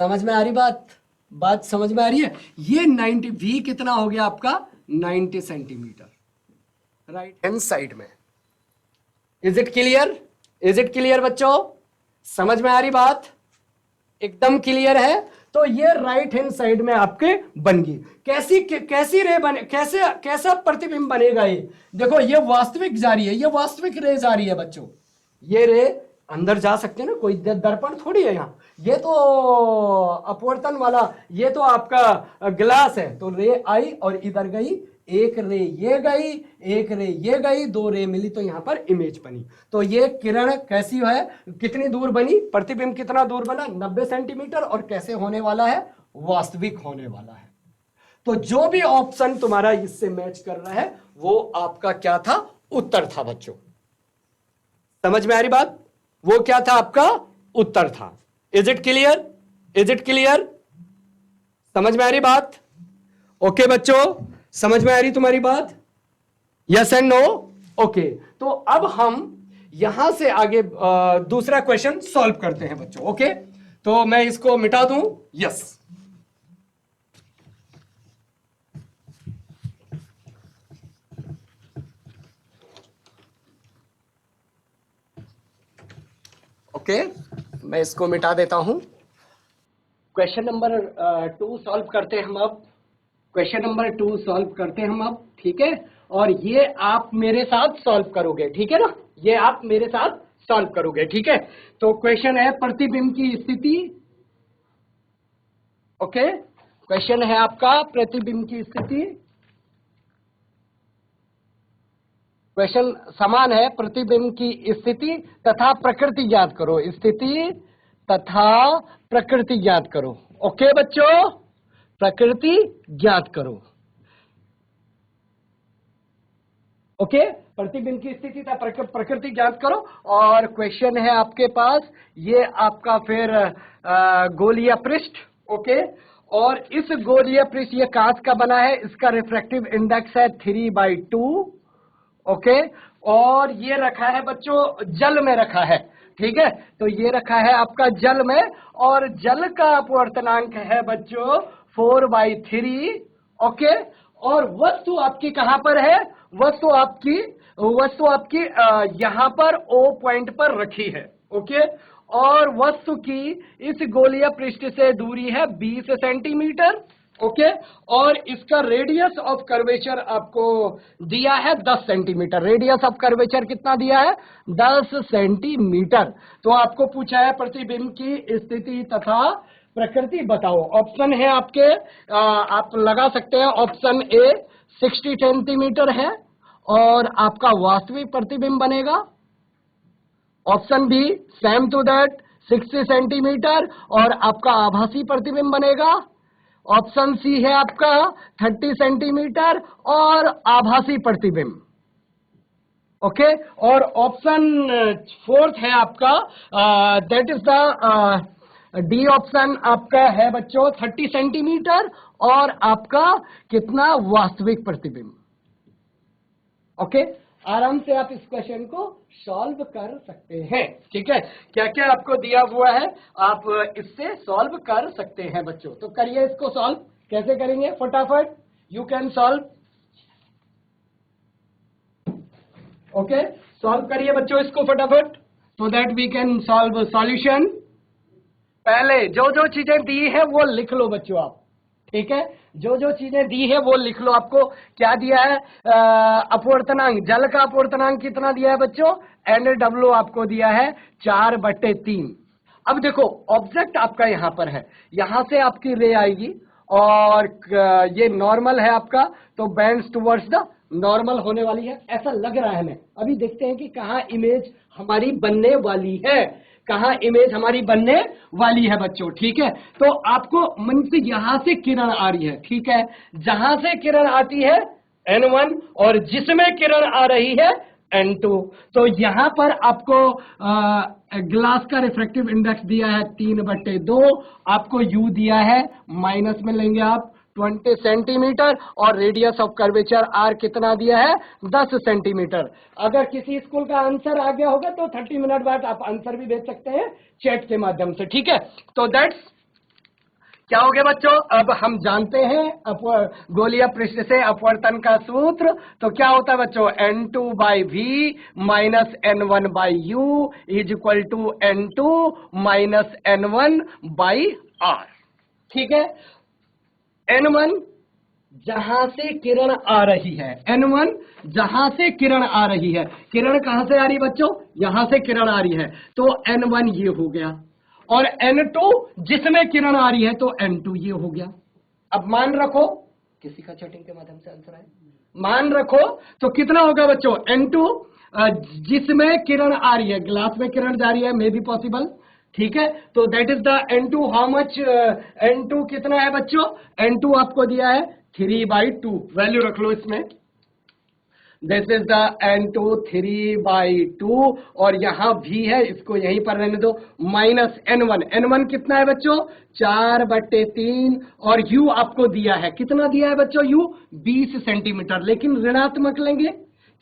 समझ में आ रही बात समझ में आ रही है? ये 90 V कितना हो गया आपका 90 सेंटीमीटर राइट हैंड साइड में। Is it clear? Is it clear बच्चों? समझ में आ रही बात? एकदम क्लियर है। तो ये राइट हैंड साइड में आपके बन गई। कैसी रे बने, कैसा प्रतिबिंब बनेगा ये? देखो ये वास्तविक जा रही है, ये वास्तविक रे जा रही है बच्चों, ये रे अंदर जा सकते हैं ना, कोई दर्पण थोड़ी है यहाँ, ये तो अपवर्तन वाला, ये तो आपका ग्लास है, तो रे आई और इधर गई, एक रे ये गई, एक रे ये गई, 2 रे मिली तो यहां पर इमेज बनी। तो ये किरण कैसी है, कितनी दूर बनी, प्रतिबिंब कितना दूर बना 90 सेंटीमीटर, और कैसे होने वाला है, वास्तविक होने वाला है। तो जो भी ऑप्शन तुम्हारा इससे मैच कर रहा है वो आपका क्या था, उत्तर था बच्चों। समझ में आ रही बात? वो क्या था आपका उत्तर था। Is it clear? Is it clear? समझ में आ रही बात? ओके बच्चों, समझ में आ रही तुम्हारी बात? Yes and no? ओके, तो अब हम यहां से आगे दूसरा क्वेश्चन सॉल्व करते हैं बच्चों। ओके, तो मैं इसको मिटा दूं, यस। ओके, मैं इसको मिटा देता हूं। क्वेश्चन नंबर 2 सॉल्व करते हैं हम अब। क्वेश्चन नंबर 2 सॉल्व करते हैं हम अब, ठीक है, और ये आप मेरे साथ सॉल्व करोगे, ठीक है ना, ये आप मेरे साथ सॉल्व करोगे, ठीक है। तो क्वेश्चन है प्रतिबिंब की स्थिति। ओके, क्वेश्चन है आपका प्रतिबिंब की स्थिति। क्वेश्चन समान है, प्रतिबिंब की स्थिति तथा प्रकृति ज्ञात करो, स्थिति तथा प्रकृति ज्ञात करो। ओके बच्चों, प्रकृति ज्ञात करो। ओके, प्रतिबिंब की स्थिति तथा प्रकृति ज्ञात करो। और क्वेश्चन है आपके पास ये आपका फिर गोलीय पृष्ठ। ओके, और इस गोलीय पृष्ठ ये कांच का बना है, इसका रिफ्रैक्टिव इंडेक्स है 3/2, ओके। और ये रखा है बच्चों जल में रखा है, ठीक है। तो ये रखा है आपका जल में, और जल का अपवर्तनांक है बच्चों 4/3, ओके। और वस्तु आपकी कहां पर है? वस्तु आपकी यहां पर O पॉइंट पर रखी है, ओके। और वस्तु की इस गोलीय पृष्ठ से दूरी है 20 सेंटीमीटर, ओके। और इसका रेडियस ऑफ कर्वेचर आपको दिया है 10 सेंटीमीटर। रेडियस ऑफ कर्वेचर कितना दिया है? 10 सेंटीमीटर। तो आपको पूछा है प्रतिबिंब की स्थिति तथा प्रकृति बताओ। ऑप्शन है आपके, आप लगा सकते हैं। ऑप्शन ए 60 सेंटीमीटर है और आपका वास्तविक प्रतिबिंब बनेगा। Option B same to that 60 centimetre और आपका आभासी प्रतिबिंब बनेगा। ऑप्शन सी है आपका 30 सेंटीमीटर और आभासी प्रतिबिंब, ओके। और ऑप्शन फोर्थ है आपका, that is the D option आपका है बच्चों 30 सेंटीमीटर और आपका कितना वास्तविक प्रतिबिंब, ओके। आराम से आप इस क्वेश्चन को सॉल्व कर सकते हैं, ठीक है। क्या क्या आपको दिया हुआ है, आप इससे सॉल्व कर सकते हैं बच्चों। तो करिए इसको सॉल्व। कैसे करेंगे? फटाफट you can solve, okay. Solve करिए बच्चों इसको फटाफट, so that we can solve solution. पहले जो जो चीजें दी है वो लिख लो बच्चों आप, ठीक है। जो जो चीजें दी है वो लिख लो। आपको क्या दिया है? अपवर्तनांक, जल का अपवर्तनांक कितना दिया है बच्चों? NW आपको दिया है 4/3। अब देखो ऑब्जेक्ट आपका यहां पर है, यहां से आपकी रे आएगी और ये नॉर्मल है आपका, तो बेंड्स टुवर्ड्स द नॉर्मल होने वाली है, ऐसा लग रहा है हमें। अभी देखते हैं कि कहां इमेज हमारी बनने वाली है, कहां इमेज हमारी बनने वाली है बच्चों, ठीक है। तो आपको मन से यहां से किरण आ रही है, ठीक है। जहां से किरण आती है N1 और जिसमें किरण आ रही है N2। तो यहां पर आपको ग्लास का रिफ्रैक्टिव इंडेक्स दिया है 3/2, आपको U दिया है, माइनस में लेंगे आप 20 सेंटीमीटर और रेडियस ऑफ कर्वेचर R कितना दिया है? 10 सेंटीमीटर। अगर किसी स्कूल का आंसर आ गया होगा तो 30 मिनट बाद आप आंसर भी भेज सकते हैं चैट के माध्यम से, ठीक है। तो दैट्स क्या हो गया बच्चों? अब हम जानते हैं गोलीय पृष्ठ से अपवर्तन का सूत्र। तो क्या होता है बच्चों? N2/V minus N1/U is equal to N2 minus N1/R, ठीक है। N1 जहां से किरण आ रही है, N1 जहां से किरण आ रही है। किरण कहां से आ रही है बच्चों? यहां से किरण आ रही है, तो N1 ये हो गया। और N2 जिसमें किरण आ रही है, तो N2 ये हो गया। अब मान रखो, किसी का चैटिंग के माध्यम से आंसर आए, मान रखो तो कितना होगा बच्चों? N2 जिसमें किरण आ रही है, ग्लास में किरण जा रही है, मे बी पॉसिबल, ठीक है। तो that is the N2। How much? N2 कितना है बच्चों? N2 आपको दिया है 3/2, वैल्यू रख लो इसमें। दिस इज द N2 3/2 और यहां भी है, इसको यहीं पर रहने दो, माइनस N1। N1 कितना है बच्चों? 4/3 और U आपको दिया है, कितना दिया है बच्चों? U 20 centimetre. लेकिन ऋणात्मक लेंगे।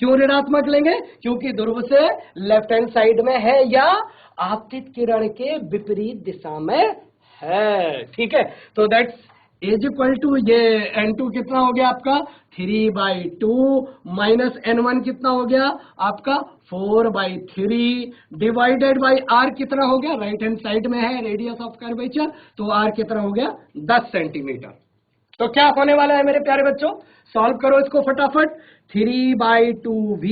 क्यों ऋणात्मक लेंगे? क्योंकि ध्रुव से लेफ्ट हैंड साइड में है या आपतित किरण के विपरीत दिशा में है, ठीक है। तो दैट्स इज इक्वल टू, ये N2 कितना हो गया आपका? 3/2 माइनस N1 कितना हो गया आपका? 4/3 डिवाइडेड बाई R कितना हो गया? राइट हैंड साइड में है रेडियस ऑफ कर्वेचर, तो R कितना हो गया? 10 सेंटीमीटर। तो क्या होने वाला है मेरे प्यारे बच्चों? सॉल्व करो इसको फटाफट। 3/2V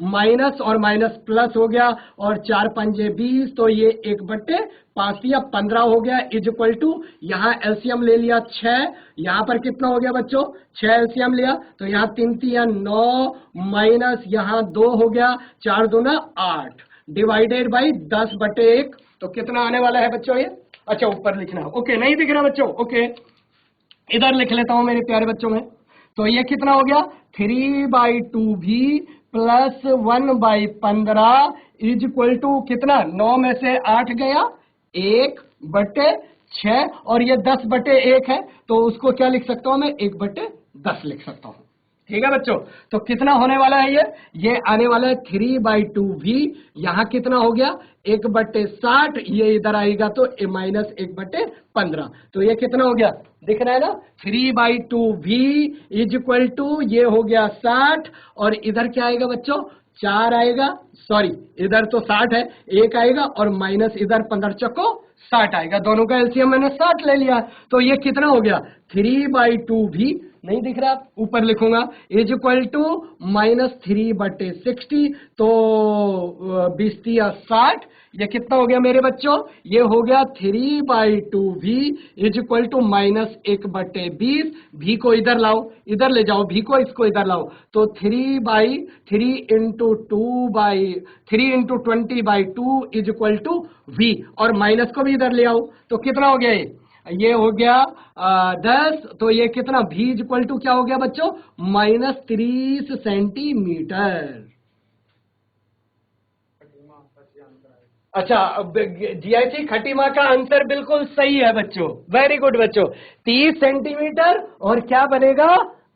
माइनस और माइनस प्लस हो गया और 4×5 20, तो ये 1/5 या 15 हो गया, इज इक्वल टू, यहाँ एलसीएम ले लिया 6, यहाँ पर कितना हो गया बच्चों? 6 एलसीएम लिया, तो यहाँ 3×3 9 माइनस यहाँ 2 हो गया, 4×2 8 डिवाइडेड बाई 10/1। तो कितना आने वाला है बच्चों ये? अच्छा ऊपर लिखना, ओके। नहीं दिख रहा बच्चों? ओके, इधर लिख लेता हूं मेरे प्यारे बच्चों में। तो ये कितना हो गया? 3/2V plus 1/15 is equal to कितना? 9 में से 8 गया, 1/4 6 और ये 10/1 है, तो उसको क्या लिख सकता हूं मैं, 1/10 लिख सकता हूं। ठीक है बच्चों, तो कितना होने वाला है ये आने वाला है 3/2v। यहां कितना हो गया 1/60, ये इधर आएगा तो -1/15, तो ये कितना हो गया, दिख रहा है ना, 3/2v इज इक्वल टू ये हो गया 60, और इधर क्या आएगा बच्चों, 4 आएगा, सॉरी इधर तो 60 है, 1 आएगा और माइनस इधर 15 चक्को 60 आएगा, दोनों का एलसीएम मैंने 60 ले लिया, तो ये कितना हो गया 3/2v, नहीं दिख रहा, ऊपर लिखूंगा, इज इक्वल टू -3/60, तो 20×60, ये कितना हो गया मेरे बच्चों, ये हो गया 3/2v इज इक्वल टू -1/20, भी को इधर लाओ, इधर ले जाओ, भी को इसको इधर लाओ, तो 3/3 into 20/2 is equal to v, और माइनस को भी इधर ले आओ, तो कितना हो गया ये हो गया 10, तो ये कितना v इज इक्वल टू क्या हो गया बच्चों, -30 सेंटीमीटर। अच्छा, जीआईसी खटीमा का आंसर बिल्कुल सही है बच्चों, वेरी गुड बच्चों, 30 सेंटीमीटर, और क्या बनेगा,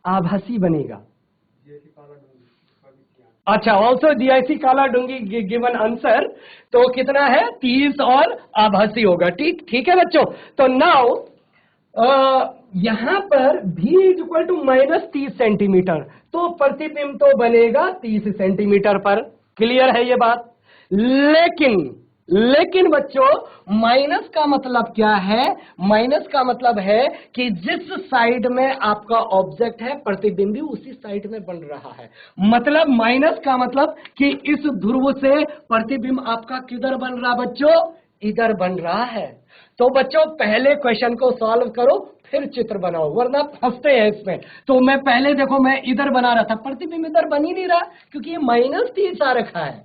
आभासी बनेगा। अच्छा, ऑल्सो जीआईसी काला डूंगी गिवन आंसर, तो कितना है 30 और आभासी होगा, ठीक है बच्चों। तो नाउ यहां पर v is equal to -30 centimetre, तो प्रतिबिंब तो बनेगा 30 सेंटीमीटर पर, क्लियर है ये बात। लेकिन बच्चों माइनस का मतलब क्या है, माइनस का मतलब है कि जिस साइड में आपका ऑब्जेक्ट है प्रतिबिंब उसी साइड में बन रहा है, मतलब माइनस का मतलब कि इस ध्रुव से प्रतिबिंब आपका किधर बन रहा बच्चों, इधर बन रहा है। तो बच्चों पहले क्वेश्चन को सॉल्व करो फिर चित्र बनाओ, वरना फंसते हैं इसमें। तो मैं पहले देखो, मैं इधर बना रहा था, प्रतिबिंब इधर बन ही नहीं रहा क्योंकि ये -30 आ रखा है,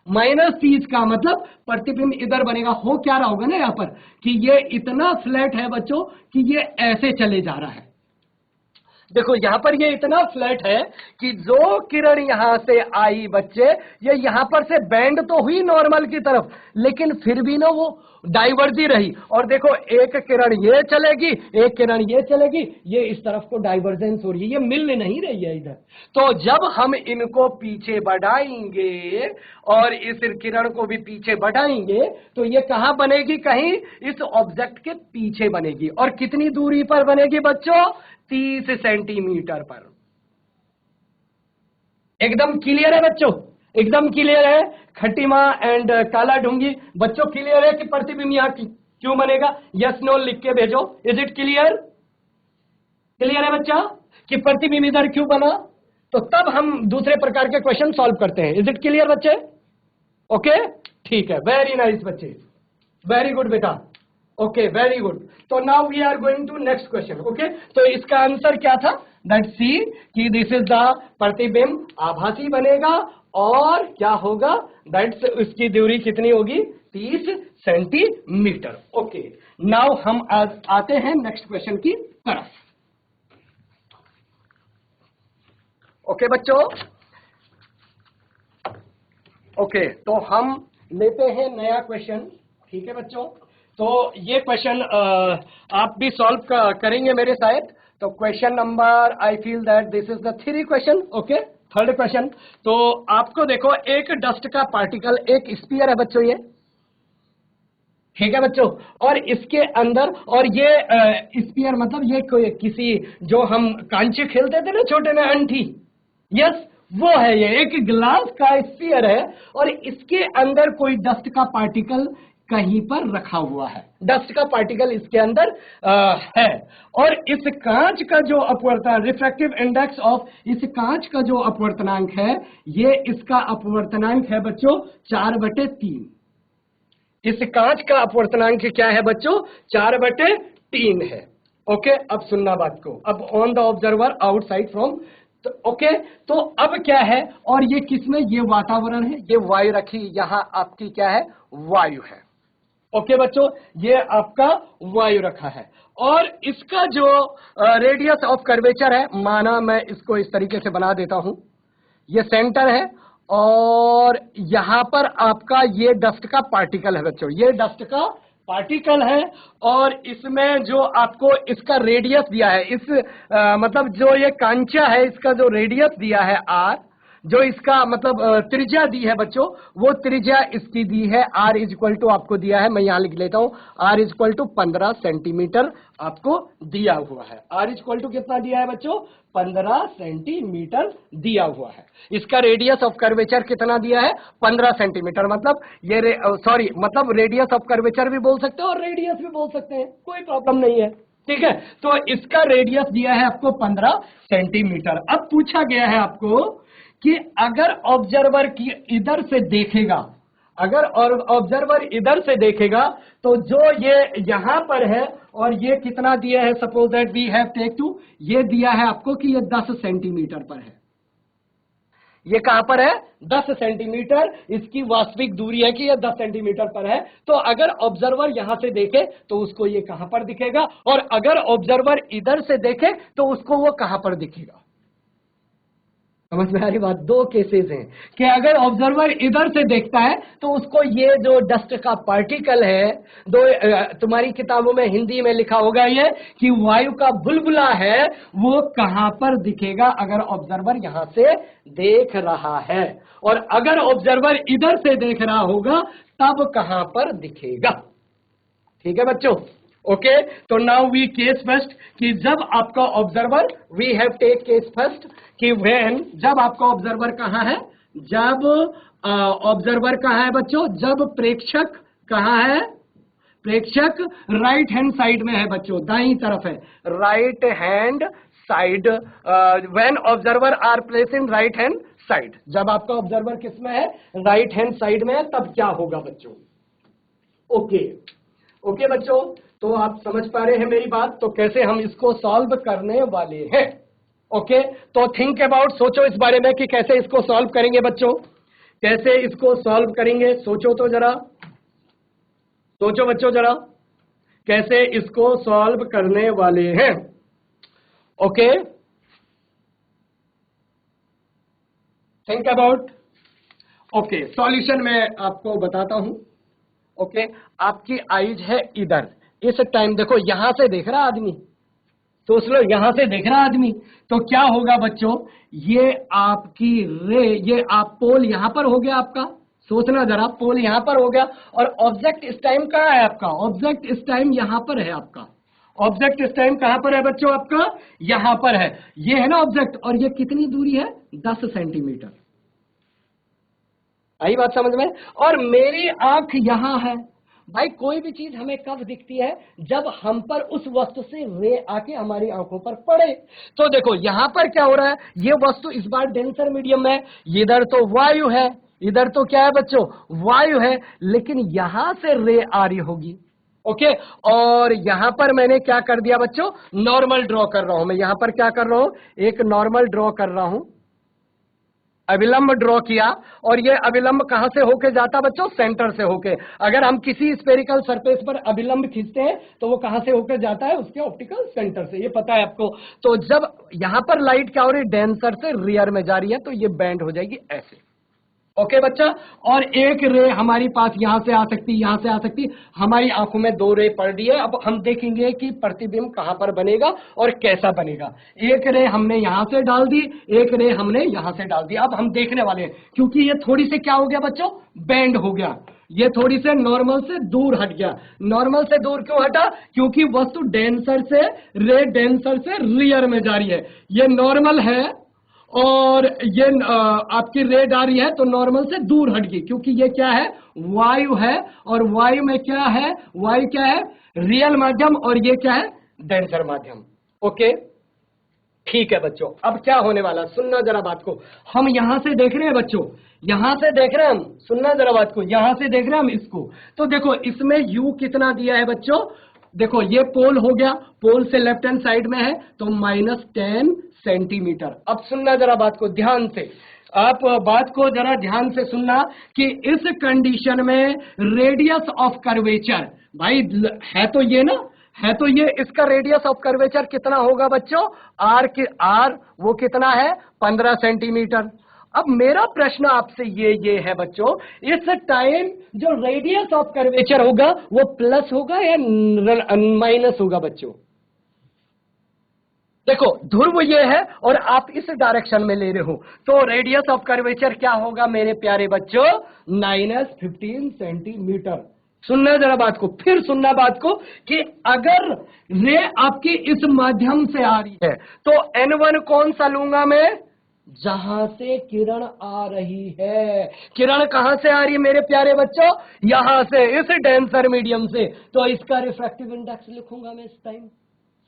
-30 का मतलब प्रतिबिंब इधर बनेगा। हो क्या रहा होगा ना यहां पर कि ये इतना फ्लैट है बच्चों कि ये ऐसे चले जा रहा है, देखो यहां पर ये इतना फ्लैट है कि जो किरण यहां से आई बच्चे, ये यहां पर से बेंड तो हुई नॉर्मल की तरफ, लेकिन फिर भी ना वो डाइवर्जी रही, और देखो एक किरण ये चलेगी, एक किरण ये चलेगी, ये इस तरफ को डाइवर्जेंस हो रही है, ये मिल नहीं रही है इधर। तो जब हम इनको पीछे बढ़ाएंगे और इस किरण को भी पीछे बढ़ाएंगे, तो ये कहां बनेगी, कहीं इस ऑब्जेक्ट के पीछे बनेगी, और कितनी दूरी पर बनेगी बच्चों, 30 सेंटीमीटर पर। एकदम क्लियर है बच्चों, एकदम क्लियर है। खटीमा एंड काला ढूंगी बच्चों, क्लियर है कि प्रतिबिंब यहां क्यों बनेगा, यस नो लिख के भेजो। इज इट क्लियर, क्लियर है बच्चा कि प्रतिबिंब इधर क्यों बना, तो तब हम दूसरे प्रकार के क्वेश्चन सॉल्व करते हैं। इज इट क्लियर बच्चे, ओके ठीक है, वेरी नाइस बच्चे, वेरी गुड बेटा, ओके वेरी गुड। तो now we are going to next question, okay. तो इसका आंसर क्या था, दैट सी कि दिस इज द प्रतिबिंब आभासी बनेगा, और क्या होगा, दैट्स उसकी दूरी कितनी होगी, 30 सेंटीमीटर। ओके, नाउ हम आज आते हैं नेक्स्ट क्वेश्चन की तरफ। ओके बच्चों, ओके तो हम लेते हैं नया क्वेश्चन, ठीक है बच्चों। तो ये क्वेश्चन आप भी सॉल्व करेंगे मेरे साथ। तो question number, I feel that this is the 3 question, okay, 3rd question. तो आपको देखो, एक डस्ट का पार्टिकल, एक स्फीयर है बच्चों ये, ठीक है बच्चों, और इसके अंदर, और ये स्फीयर मतलब ये कोई किसी, जो हम कांचे खेलते थे ना छोटे में, अंठी, यस वो है, ये एक ग्लास का स्फीयर है, और इसके अंदर कोई डस्ट का पार्टिकल कहीं पर रखा हुआ है, डस्ट का पार्टिकल इसके अंदर है, और इस कांच का जो अपवर्तन, रिफ्रैक्टिव इंडेक्स ऑफ इस कांच का जो अपवर्तनांक है, ये इसका अपवर्तनांक है बच्चों 4/3। इस कांच का अपवर्तनांक क्या है बच्चों, 4/3 है। ओके, अब सुनना बात को, अब on the observer outside from, तो ओके, तो अब क्या है, और ये किसमें, ये वातावरण है, ये वायु रखी, यहां आपकी क्या है, वायु है। ओके बच्चों, ये आपका वायु रखा है, और इसका जो रेडियस ऑफ कर्वेचर है, माना मैं इसको इस तरीके से बना देता हूं, ये सेंटर है, और यहां पर आपका ये डस्ट का पार्टिकल है बच्चों, ये डस्ट का पार्टिकल है और इसमें जो आपको इसका रेडियस दिया है, इस मतलब जो ये कांचा है इसका जो रेडियस दिया है r, जो इसका मतलब त्रिज्या दी है बच्चों, वो त्रिज्या इसकी दी है r इज इक्वल टू, आपको दिया है, मैं यहां लिख लेता हूं, r is equal to 15 centimetre आपको दिया हुआ है। r इज इक्वल टू कितना दिया है बच्चों? 15 सेंटीमीटर दिया हुआ है। इसका रेडियस ऑफ कर्वेचर कितना दिया है? 15 सेंटीमीटर। मतलब ये सॉरी, मतलब रेडियस ऑफ कर्वेचर भी बोल सकते हैं और रेडियस भी बोल सकते हैं, कोई प्रॉब्लम नहीं है, ठीक है। तो इसका रेडियस दिया है आपको 15 सेंटीमीटर। अब पूछा गया है आपको कि अगर ऑब्जर्वर की इधर से देखेगा, अगर ऑब्जर्वर इधर से देखेगा तो जो ये यहां पर है और ये कितना दिया है, suppose that we have take to, ये दिया है आपको कि ये 10 सेंटीमीटर पर है। ये कहां पर है? 10 सेंटीमीटर इसकी वास्तविक दूरी है कि ये 10 सेंटीमीटर पर है। तो अगर ऑब्जर्वर यहां से देखे तो उसको ये कहां पर दिखेगा, और अगर ऑब्जर्वर इधर से देखे तो उसको वो कहां पर दिखेगा? समझ में आ रही बात? दो केसेस हैं कि अगर ऑब्जर्वर इधर से देखता है तो उसको ये जो डस्ट का पार्टिकल है, दो तुम्हारी किताबों में हिंदी में लिखा होगा ये कि वायु का बुलबुला है, वो कहां पर दिखेगा अगर ऑब्जर्वर यहां से देख रहा है, और अगर ऑब्जर्वर इधर से देख रहा होगा तब कहां पर दिखेगा। ठीक है बच्चों? ओके, तो नाउ वी केस फर्स्ट, कि जब आपका observer, we have take case first कि व्हेन, जब आपका ऑब्जर्वर कहां है, जब ऑब्जर्वर कहां है बच्चों? जब प्रेक्षक कहां है? प्रेक्षक राइट हैंड साइड में है बच्चों, दाईं तरफ है, right hand side. When observer are place in right hand side, जब आपका ऑब्जर्वर किस में है? राइट हैंड साइड में है, तब क्या होगा बच्चों? ओके ओके बच्चों, तो आप समझ पा रहे हैं मेरी बात? तो कैसे हम इसको सॉल्व करने वाले हैं? ओके, तो थिंक अबाउट, सोचो इस बारे में कि कैसे इसको सॉल्व करेंगे बच्चों, कैसे इसको सॉल्व करेंगे? सोचो तो जरा, सोचो बच्चों जरा, कैसे इसको सॉल्व करने वाले हैं? Okay, think about. Okay, solution मैं आपको बताता हूं। ओके, आपकी आईज है इधर, इस टाइम देखो यहां से देख रहा आदमी, सोच लो यहां से देख रहा आदमी, तो क्या होगा बच्चों? ये आपकी रे, ये आप पोल यहां पर हो गया आपका, सोचना जरा, पोल यहां पर हो गया, और ऑब्जेक्ट इस टाइम कहां है आपका? ऑब्जेक्ट इस टाइम यहां पर है आपका। ऑब्जेक्ट इस टाइम कहां पर है बच्चों आपका? यहां पर है। ये है ना ऑब्जेक्ट, और ये कितनी दूरी है? 10 सेंटीमीटर। आई बात समझ में? और मेरी आंख यहां है। भाई कोई भी चीज हमें कब दिखती है? जब हम पर उस वस्तु से रे आके हमारी आंखों पर पड़े। तो देखो यहां पर क्या हो रहा है, ये वस्तु इस बार डेंसर मीडियम में, इधर तो वायु है, इधर तो क्या है बच्चों? वायु है, लेकिन यहां से रे आ रही होगी। ओके, और यहां पर मैंने क्या कर दिया बच्चों? नॉर्मल ड्रॉ कर रहा हूं मैं, यहां पर क्या कर रहा हूं? एक नॉर्मल ड्रॉ कर रहा हूं, अविलंब ड्रॉ किया, और ये अविलंब कहां से होके जाता बच्चों? सेंटर से होके। अगर हम किसी स्फेरिकल सरफेस पर अविलंब खींचते हैं तो वो कहां से होकर जाता है? उसके ऑप्टिकल सेंटर से, ये पता है आपको। तो जब यहां पर लाइट क्या हो रही है? डेंसर से रियर में जा रही है, तो ये बैंड हो जाएगी ऐसे। ओके बच्चा, और एक रे हमारी पास यहां से आ सकती, यहां से आ सकती, हमारी आंखों में 2 रे पड़ रही है। अब हम देखेंगे कि प्रतिबिंब कहां पर बनेगा और कैसा बनेगा। एक रे हमने यहां से डाल दी, एक रे हमने यहां से डाल दी। अब हम देखने वाले हैं, क्योंकि ये थोड़ी से क्या हो गया बच्चों? बैंड हो गया, ये थोड़ी से नॉर्मल से दूर हट गया। नॉर्मल से दूर क्यों हटा? क्योंकि वस्तु डेंसर से, रे डेंसर से रियर में जा रही है। ये नॉर्मल है और ये आपकी रेड आ रही है, तो नॉर्मल से दूर हट गई, क्योंकि ये क्या है? वायु है, और वायु में क्या है? वायु क्या है? रियल माध्यम, और ये क्या है? डेंसर माध्यम। ओके, ठीक है बच्चों। अब क्या होने वाला, सुनना जरा बात को। हम यहां से देख रहे हैं बच्चों, यहां से देख रहे हैं हम, सुनना जरा बात को, यहां से देख रहे हैं हम इसको। तो देखो इसमें u कितना दिया है बच्चों? देखो ये पोल हो गया, पोल से लेफ्ट हैंड साइड में है, तो -10 सेंटीमीटर। अब सुनना जरा बात को ध्यान से, आप बात को जरा ध्यान से सुनना कि इस कंडीशन में रेडियस ऑफ कर्वेचर, भाई है तो ये ना, है तो ये, इसका रेडियस ऑफ कर्वेचर कितना होगा बच्चों? आर वो कितना है? 15 सेंटीमीटर। अब मेरा प्रश्न आपसे ये है बच्चों, इस टाइम जो रेडियस ऑफ कर्वेचर होगा वो प्लस होगा या माइनस होगा बच्चों? देखो ध्रुव ये है और आप इस डायरेक्शन में ले रहे हो, तो रेडियस ऑफ कर्वेचर क्या होगा मेरे प्यारे बच्चों? -15 सेंटीमीटर। सुनना जरा बात को, फिर सुनना बात को, कि अगर रे आपकी इस माध्यम से आ रही है तो N1 कौन सा लूंगा मैं? जहां से किरण आ रही है। किरण कहां से आ रही है मेरे प्यारे बच्चों? यहां से, इस डेंसर मीडियम से, तो इसका रिफ्रैक्टिव इंडेक्स लिखूंगा मैं इस टाइम।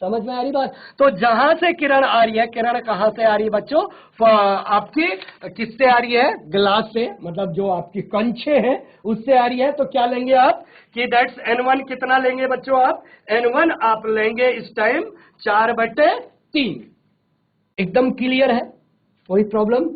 समझ में आ रही बात? तो जहां से किरण आ रही है, किरण कहां से आ रही है बच्चों? आपकी किससे आ रही है? ग्लास से, मतलब जो आपकी कंचे हैं उससे आ रही है। तो क्या लेंगे आप कि दैट्स N1 कितना लेंगे बच्चों? आप N1 आप लेंगे इस टाइम 4/3। एकदम क्लियर है, कोई प्रॉब्लम?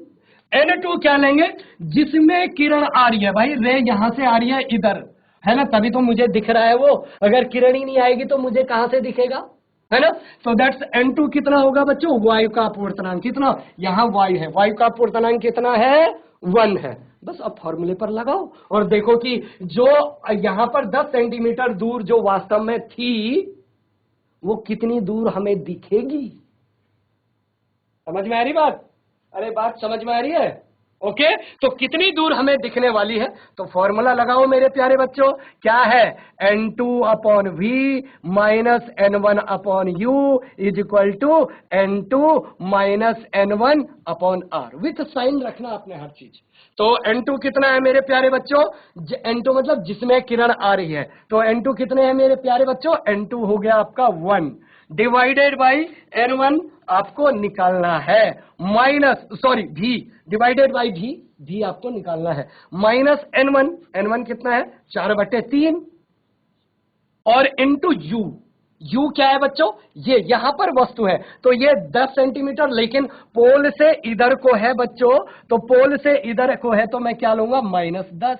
N2 क्या लेंगे? जिसमें किरण आ रही है, भाई रे यहां से आ रही है इधर, है ना, तभी तो मुझे दिख रहा है वो। अगर किरण ही नहीं आएगी तो मुझे कहां से दिखेगा, है ना? तो दैट्स N2 कितना होगा बच्चों? वायु का अपवर्तनांक कितना? यहां वायु है, वायु का अपवर्तनांक कितना है? 1 है। बस अब फॉर्मूले पर लगाओ और देखो कि जो यहां पर 10 सेंटीमीटर दूर जो वास्तव में थी वो कितनी दूर हमें दिखेगी। समझ में आ रही बात? अरे बात समझ में आ रही है? ओके, तो कितनी दूर हमें दिखने वाली है? तो फॉर्मूला लगाओ मेरे प्यारे बच्चों, क्या है? N2/V minus N1/U is equal to N2 minus N1/R। With sign रखना आपने हर चीज। तो N2 कितना है मेरे प्यारे बच्चों? N2 मतलब जिसमें किरण आ रही है, तो N2 कितने हैं मेरे प्यारे बच्चों? N2 हो गया आपका 1 डिवाइडेड बाई N1 आपको निकालना है, V डिवाइडेड बाई V आपको निकालना है, माइनस N1 कितना है? 4/3 और इंटू U क्या है बच्चों? ये यहां पर वस्तु है, तो ये 10 सेंटीमीटर, लेकिन पोल से इधर को है बच्चों, तो पोल से इधर को है तो मैं क्या लूंगा? -10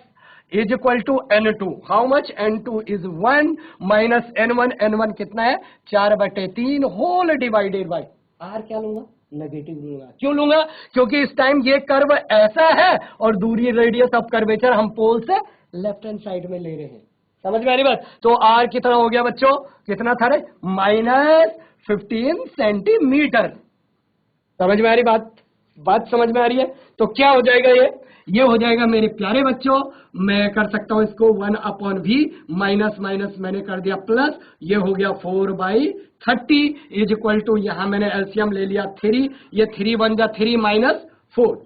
is equal to N2। How much? N2 इज 1 माइनस N1 कितना है? 4/3 होल डिवाइडेड बाई R क्या लूंगा? नेगेटिव लूंगा। क्यों लूंगा? क्योंकि इस टाइम ये कर्व ऐसा है और दूरी रेडियस ऑफ कर्वेचर हम पोल से लेफ्ट हैंड साइड में ले रहे हैं। समझ में आ रही बात? तो R कितना हो गया बच्चों? कितना था रे? -15 सेंटीमीटर। समझ में आ रही बात समझ में आ रही है? तो क्या हो जाएगा ये हो जाएगा मेरे प्यारे बच्चों, मैं कर सकता हूं इसको 1/V माइनस मैंने कर दिया प्लस, ये हो गया 4/30 इज इक्वल टू, यहां मैंने एलसीएम ले लिया 3, ये 3 बन जा 3 माइनस 4।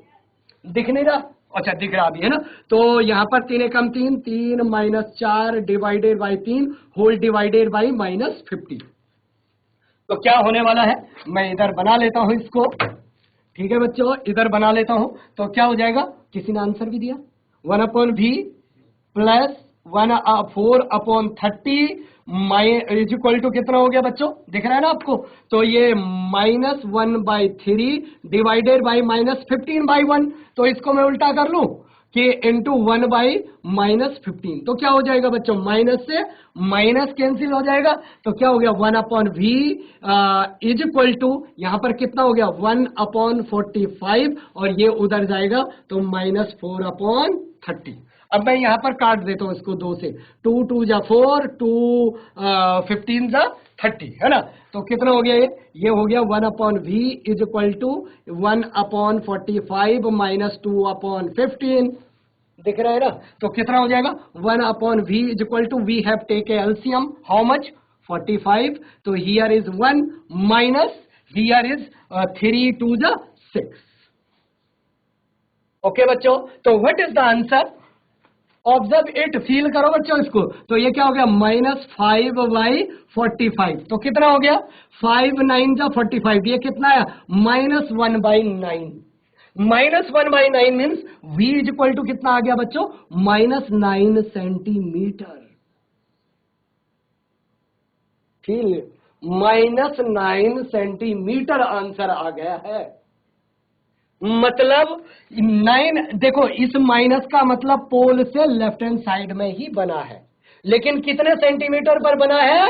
दिख नहीं रहा? अच्छा दिख रहा भी है ना? तो यहां पर 3 एकम 3 minus 4 divided by 3 whole divided by -50। तो क्या होने वाला है? मैं इधर बना लेता हूं इसको, ठीक है बच्चों, इधर बना लेता हूं। तो क्या हो जाएगा? किसी ने आंसर भी दिया, 1/V plus 4/30 is equal to कितना हो गया बच्चों? दिख रहा है ना आपको? तो ये -1/3 डिवाइडेड बाई -15/1। तो इसको मैं उल्टा कर लूं कि इंटू 1/-15। तो क्या हो जाएगा बच्चों? माइनस से माइनस कैंसिल हो जाएगा, तो क्या हो गया? 1/V इज इक्वल टू, यहां पर कितना हो गया? 1/45 और ये उधर जाएगा तो -4/30। अब मैं यहां पर काट देता हूं इसको 2 से, 2 2 जा 4, 2 15 जा 30, है ना? तो कितना हो गया ये हो गया 1/V is equal to 1/45 minus 2/15। दिख रहा है ना? तो कितना हो जाएगा? 1/V is equal to, we have take LCM, how much? 45। तो here is 1 minus here is 3 2 जा 6। ओके बच्चों, तो what is the answer? Observe it, feel करो बच्चों इसको। तो ये क्या हो गया? -5/45। तो कितना हो गया? 5 9 जा 45, ये कितना है? -1/9। -1/9 means V is equal to कितना आ गया बच्चों? -9 सेंटीमीटर। ठीक, -9 सेंटीमीटर आंसर आ गया है। मतलब 9, देखो इस माइनस का मतलब पोल से लेफ्ट हैंड साइड में ही बना है, लेकिन कितने सेंटीमीटर पर बना है?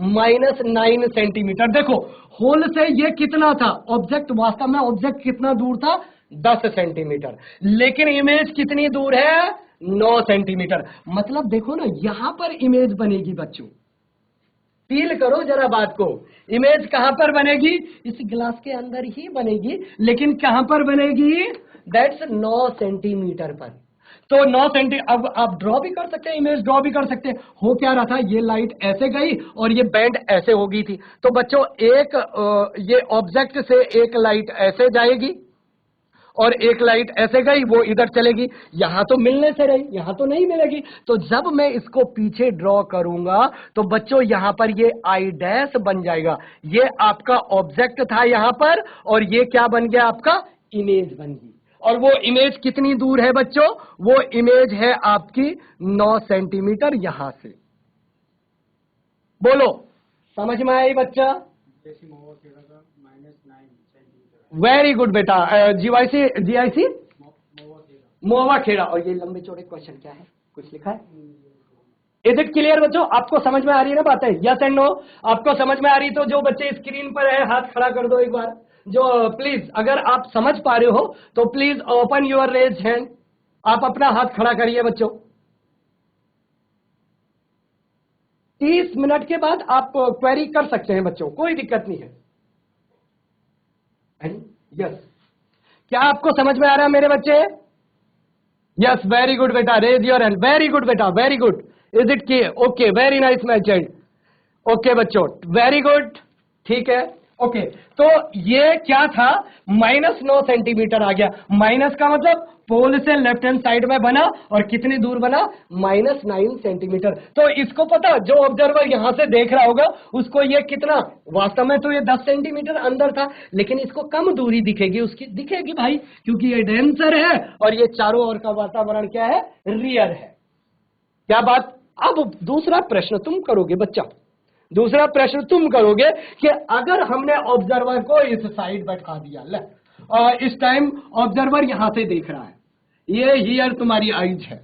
-9 सेंटीमीटर। देखो होल से ये कितना था? ऑब्जेक्ट, वास्तव में ऑब्जेक्ट कितना दूर था? 10 सेंटीमीटर, लेकिन इमेज कितनी दूर है? 9 सेंटीमीटर। मतलब देखो ना, यहां पर इमेज बनेगी बच्चों, फील करो जरा बात को, इमेज कहां पर बनेगी? इस ग्लास के अंदर ही बनेगी, लेकिन कहां पर बनेगी? दैट्स 9 सेंटीमीटर पर। तो 9 सेंटी, अब आप ड्रॉ भी कर सकते हैं, इमेज ड्रॉ भी कर सकते हैं। हो क्या रहा था, ये लाइट ऐसे गई और ये बैंड ऐसे हो गई थी। तो बच्चों ये ऑब्जेक्ट से एक लाइट ऐसे जाएगी और एक लाइट ऐसे गई, वो इधर चलेगी, यहां तो मिलने से रही, यहां तो नहीं मिलेगी। तो जब मैं इसको पीछे ड्रॉ करूंगा तो बच्चों यहां पर ये आई डैश बन जाएगा। ये आपका ऑब्जेक्ट था यहां पर, और ये क्या बन गया? आपका इमेज बन गई। और वो इमेज कितनी दूर है बच्चों? वो इमेज है आपकी 9 सेंटीमीटर यहां से। बोलो, समझ में आई बच्चा? वेरी गुड बेटा। जीआईसी मोवा खेड़ा। और ये लंबे चौड़े क्वेश्चन क्या है, कुछ लिखा है? इज इट क्लियर बच्चों? आपको समझ में आ रही है ना बातें? Yes and no? आपको समझ में आ रही तो जो बच्चे स्क्रीन पर है हाथ खड़ा कर दो एक बार। जो प्लीज, अगर आप समझ पा रहे हो तो please open your raise hand. आप अपना हाथ खड़ा करिए बच्चों। 30 मिनट के बाद आप क्वेरी कर सकते हैं बच्चों, कोई दिक्कत नहीं है। यस, क्या आपको समझ में आ रहा है मेरे बच्चे? यस, वेरी गुड बेटा, raise your hand. Very good बेटा, very good. Is it clear? Okay, very nice my child. Okay बच्चों, वेरी गुड, ठीक है। ओके, तो ये क्या था? -9 सेंटीमीटर आ गया। माइनस का मतलब पोल से लेफ्ट हैंड साइड में बना, और कितनी दूर बना? -9 सेंटीमीटर। तो इसको पता, जो ऑब्जर्वर यहां से देख रहा होगा उसको ये कितना, वास्तव में तो ये 10 सेंटीमीटर अंदर था, लेकिन इसको कम दूरी दिखेगी, उसकी दिखेगी भाई, क्योंकि ये डेंसर है और ये चारों ओर का वातावरण क्या है? रियर है। क्या बात? अब दूसरा प्रश्न तुम करोगे बच्चा, दूसरा प्रश्न तुम करोगे कि अगर हमने ऑब्जर्वर को इस साइड बैठा दिया, ले, और इस टाइम ऑब्जर्वर यहां से देख रहा है, ये हियर तुम्हारी आईज है,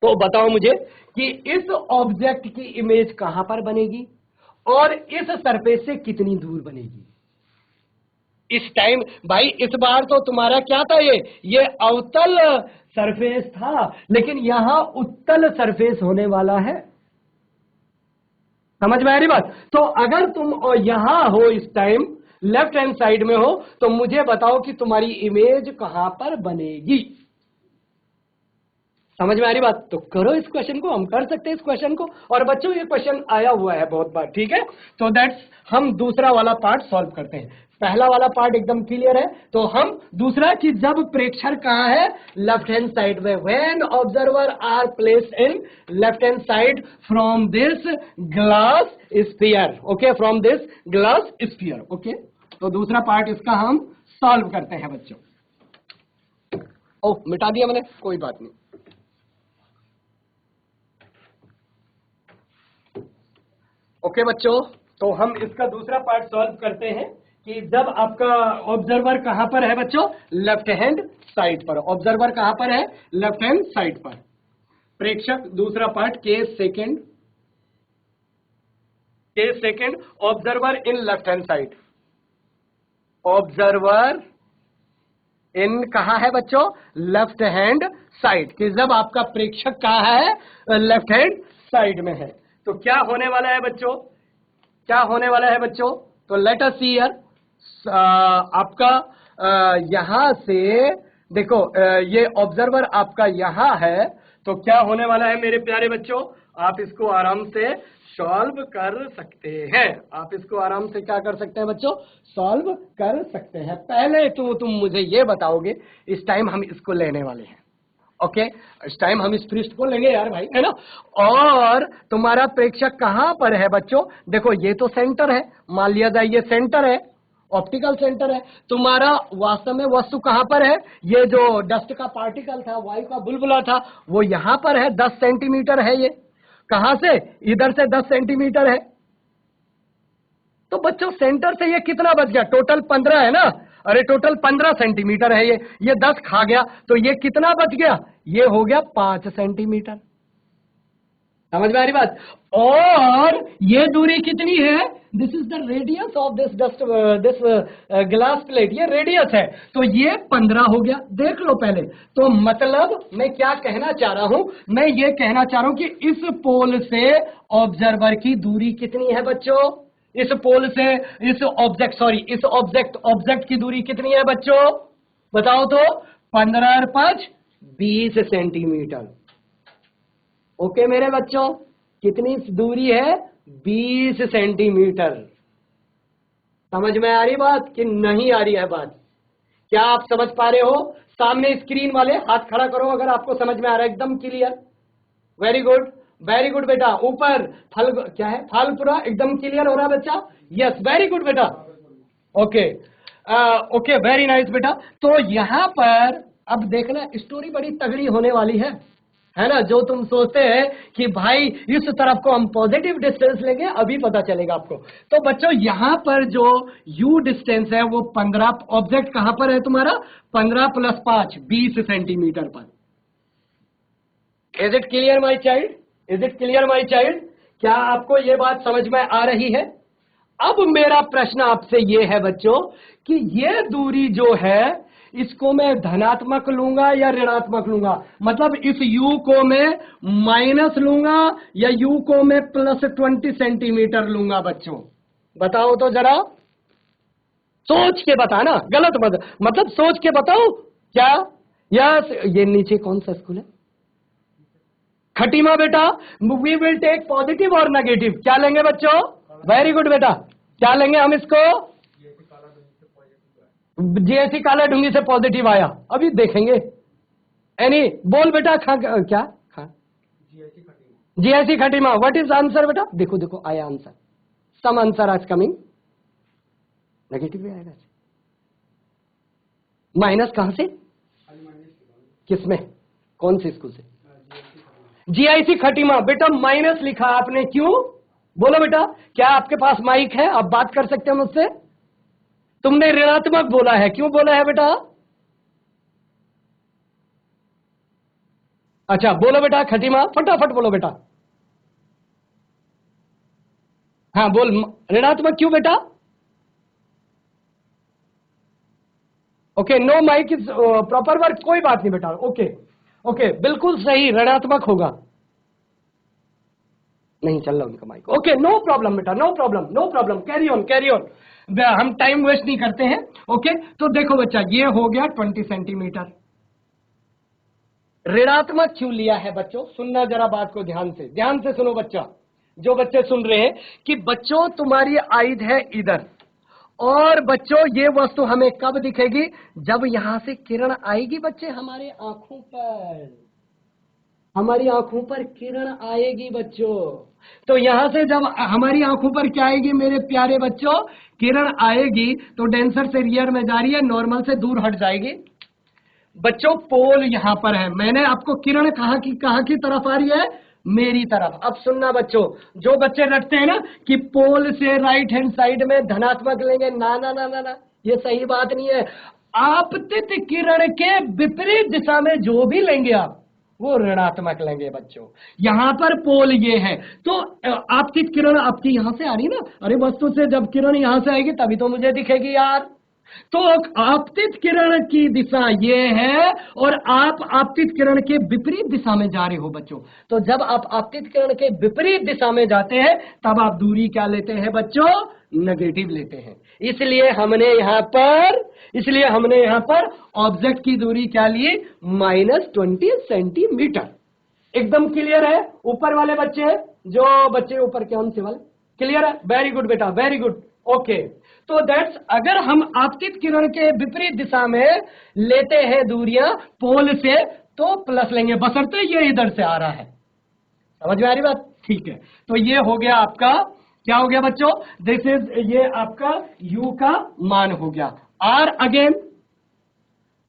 तो बताओ मुझे कि इस ऑब्जेक्ट की इमेज कहां पर बनेगी और इस सरफेस से कितनी दूर बनेगी? इस टाइम भाई, इस बार तो तुम्हारा क्या था? ये अवतल सरफेस था, लेकिन यहां उत्तल सरफेस होने वाला है। समझ में आ रही बात? तो अगर तुम यहां हो, इस टाइम लेफ्ट हैंड साइड में हो, तो मुझे बताओ कि तुम्हारी इमेज कहां पर बनेगी? समझ में आ रही बात? तो करो इस क्वेश्चन को, हम कर सकते हैं इस क्वेश्चन को। और बच्चों ये क्वेश्चन आया हुआ है बहुत बार, ठीक है? तो दैट्स, हम दूसरा वाला पार्ट सॉल्व करते हैं। पहला वाला पार्ट एकदम क्लियर है, तो हम दूसरा कि जब प्रेक्षक कहां है? लेफ्ट हैंड साइड में। When observer are placed in left hand side from this glass sphere. Okay, from this glass sphere. Okay, तो दूसरा पार्ट इसका हम सॉल्व करते हैं बच्चों। ओह, मिटा दिया मैंने, कोई बात नहीं। ओके बच्चों, तो हम इसका दूसरा पार्ट सॉल्व करते हैं कि जब आपका ऑब्जर्वर कहां पर है बच्चों? लेफ्ट हैंड साइड पर। ऑब्जर्वर कहां पर है? लेफ्ट हैंड साइड पर। प्रेक्षक, दूसरा पार्ट, केस सेकंड, ऑब्जर्वर इन लेफ्ट हैंड साइड। ऑब्जर्वर इन कहां है बच्चों? Left hand side. कि जब आपका प्रेक्षक कहां है? लेफ्ट हैंड साइड में है, तो क्या होने वाला है बच्चों? क्या होने वाला है बच्चों? तो लेट अस सी हियर। आपका यहां से देखो, ये ऑब्जर्वर आपका यहां है, तो क्या होने वाला है मेरे प्यारे बच्चों? आप इसको आराम से सॉल्व कर सकते हैं। आप इसको आराम से क्या कर सकते हैं बच्चों? सॉल्व कर सकते हैं। पहले तो तुम मुझे ये बताओगे, इस टाइम हम इसको लेने वाले हैं। ओके, इस टाइम हम इस पृष्ठ को लेंगे यार भाई, है ना? और तुम्हारा प्रेक्षक कहां पर है बच्चों? देखो, ये तो सेंटर है, मान लिया जाए ये सेंटर है, ऑप्टिकल सेंटर है। तुम्हारा वास्तव में वस्तु कहां पर है? ये जो डस्ट का पार्टिकल था, वायु का बुलबुला था, वो यहां पर है। 10 सेंटीमीटर है ये। कहां से? इधर से 10 सेंटीमीटर है। तो बच्चों, सेंटर से ये कितना बच गया? टोटल 15 है ना? अरे टोटल 15 सेंटीमीटर है ये 10 खा गया, तो ये कितना बच गया? ये हो गया 5 सेंटीमीटर। समझ में आ रही बात? और ये दूरी कितनी है? This is the radius of this glass plate, ये रेडियस है, तो ये 15 हो गया। देख लो पहले। तो मतलब मैं क्या कहना चाह रहा हूं? मैं ये कहना चाह रहा हूं कि इस पोल से ऑब्जर्वर की दूरी कितनी है बच्चों? इस पोल से इस ऑब्जेक्ट की दूरी कितनी है बच्चों? बताओ तो। 15 और 5 20 सेंटीमीटर। ओके मेरे बच्चों, कितनी दूरी है? 20 सेंटीमीटर। समझ में आ रही बात कि नहीं आ रही है बात? क्या आप समझ पा रहे हो? सामने स्क्रीन वाले हाथ खड़ा करो अगर आपको समझ में आ रहा है। एकदम clear. Very good, very good बेटा। ऊपर फल क्या है? फल पूरा एकदम क्लियर हो रहा है बच्चा? यस, वेरी गुड बेटा। ओके ओके, वेरी नाइस बेटा। तो यहां पर अब देखना, स्टोरी बड़ी तगड़ी होने वाली है ना? जो तुम सोचते हैं कि भाई इस तरफ को हम पॉजिटिव डिस्टेंस लेंगे, अभी पता चलेगा आपको। तो बच्चों यहां पर जो u डिस्टेंस है वो 15, ऑब्जेक्ट कहां पर है तुम्हारा? 15 + 5 20 सेंटीमीटर पर। Is it clear my child? Is it clear my child? क्या आपको यह बात समझ में आ रही है? अब मेरा प्रश्न आपसे यह है बच्चों कि यह दूरी जो है इसको मैं धनात्मक लूंगा या ऋणात्मक लूंगा? मतलब इस u को मैं माइनस लूंगा या u को मैं +20 सेंटीमीटर लूंगा बच्चों? बताओ तो जरा, सोच के बताना, गलत मत, मतलब सोच के बताओ। क्या यस? ये नीचे कौन सा स्कूल है? खटीमा बेटा। वी विल टेक पॉजिटिव और नेगेटिव। क्या लेंगे बच्चों? वेरी गुड बेटा। क्या लेंगे हम इसको? जीएससी काला ढूंगी से पॉजिटिव आया, अभी देखेंगे। एनी बोल बेटा। क्या खा? GSC Khatima. What is answer बेटा? देखो देखो आया आंसर। सम आंसर आज कमिंग। नेगेटिव भी आएगा। माइनस कहां से? किसमें? कौन से स्कूल से? जीआईसी खटीमा। बेटा माइनस लिखा आपने, क्यों? बोलो बेटा। क्या आपके पास माइक है? आप बात कर सकते हैं मुझसे? तुमने ऋणात्मक बोला है, क्यों बोला है बेटा? अच्छा बोलो बेटा खटीमा, फटाफट बोलो बेटा। हाँ बोल, ऋणात्मक क्यों बेटा? Okay, no mic is proper work. कोई बात नहीं बेटा। ओके ओके, बिल्कुल सही, ऋणात्मक होगा। नहीं चल रहा उनका माइक। ओके, नो प्रॉब्लम बेटा, no problem, no problem. Carry on, carry on. हम टाइम वेस्ट नहीं करते हैं। ओके, तो देखो बच्चा, ये हो गया 20 सेंटीमीटर। ऋणात्मक क्यों लिया है बच्चों? सुनना जरा बात को ध्यान से सुनो बच्चा। जो बच्चे सुन रहे हैं कि बच्चों तुम्हारी आइज है इधर, और बच्चों ये वस्तु हमें कब दिखेगी? जब यहां से किरण आएगी बच्चे हमारे आंखों पर, हमारी आंखों पर किरण आएगी बच्चों। तो यहां से जब हमारी आंखों पर क्या आएगी मेरे प्यारे बच्चों? किरण आएगी, तो डेंसर से रियर में जा रही है, नॉर्मल से दूर हट जाएगी। बच्चों पोल यहां पर है, मैंने आपको किरण कहां की तरफ आ रही है? मेरी तरफ। अब सुनना बच्चों, जो बच्चे रटते हैं ना कि पोल से राइट हैंड साइड में धनात्मक लेंगे, ना ना ना ना ना, ये सही बात नहीं है। आपतित किरण के विपरीत दिशा में जो भी लेंगे आप, वो ऋणात्मक लेंगे बच्चों। यहां पर पोल ये है, तो आपतित किरण आपकी यहां से आ रही ना, अरे वस्तु से जब किरण यहां से आएगी तभी तो मुझे दिखेगी यार। तो आपतित किरण की दिशा ये है और आप आपतित किरण के विपरीत दिशा में जा रहे हो बच्चों। तो जब आप आपतित किरण के विपरीत दिशा में जाते हैं तब आप दूरी क्या लेते हैं बच्चों? नेगेटिव लेते हैं। इसलिए हमने यहां पर ऑब्जेक्ट की दूरी क्या ली? -20 सेंटीमीटर। एकदम क्लियर है? ऊपर वाले बच्चे, जो बच्चे ऊपर के से वाले, क्लियर है? वेरी गुड बेटा, वेरी गुड। ओके, तो दैट्स, अगर हम आपतित किरण के विपरीत दिशा में लेते हैं दूरियां पोल से तो प्लस लेंगे, बशर्ते ये इधर से आ रहा है। समझ में आ रही बात? ठीक है, तो ये हो गया आपका, क्या हो गया बच्चों? दिस इज, ये आपका u का मान हो गया। r अगेन,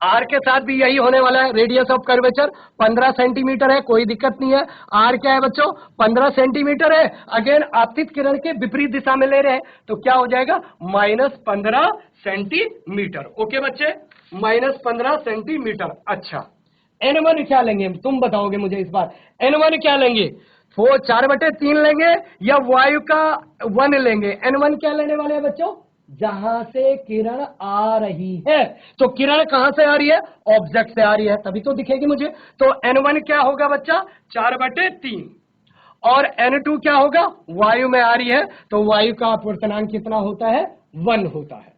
आर के साथ भी यही होने वाला है। रेडियस ऑफ कर्वेचर 15 सेंटीमीटर है, कोई दिक्कत नहीं है। आर क्या है बच्चों? 15 सेंटीमीटर है। अगेन आपतित किरण के विपरीत दिशा में ले रहे हैं, तो क्या हो जाएगा? -15 सेंटीमीटर। ओके बच्चे, -15 सेंटीमीटर। अच्छा, N1 क्या लेंगे? तुम बताओगे मुझे इस बार। N1 क्या लेंगे? 4/3 लेंगे या वायु का 1 लेंगे? N1 क्या लेने वाले हैं बच्चों? जहां से किरण आ रही है। तो किरण कहां से आ रही है? ऑब्जेक्ट से आ रही है, तभी तो दिखेगी मुझे। तो N1 क्या होगा बच्चा? 4/3। और N2 क्या होगा? वायु में आ रही है, तो वायु का अपवर्तनांक कितना होता है? 1 होता है।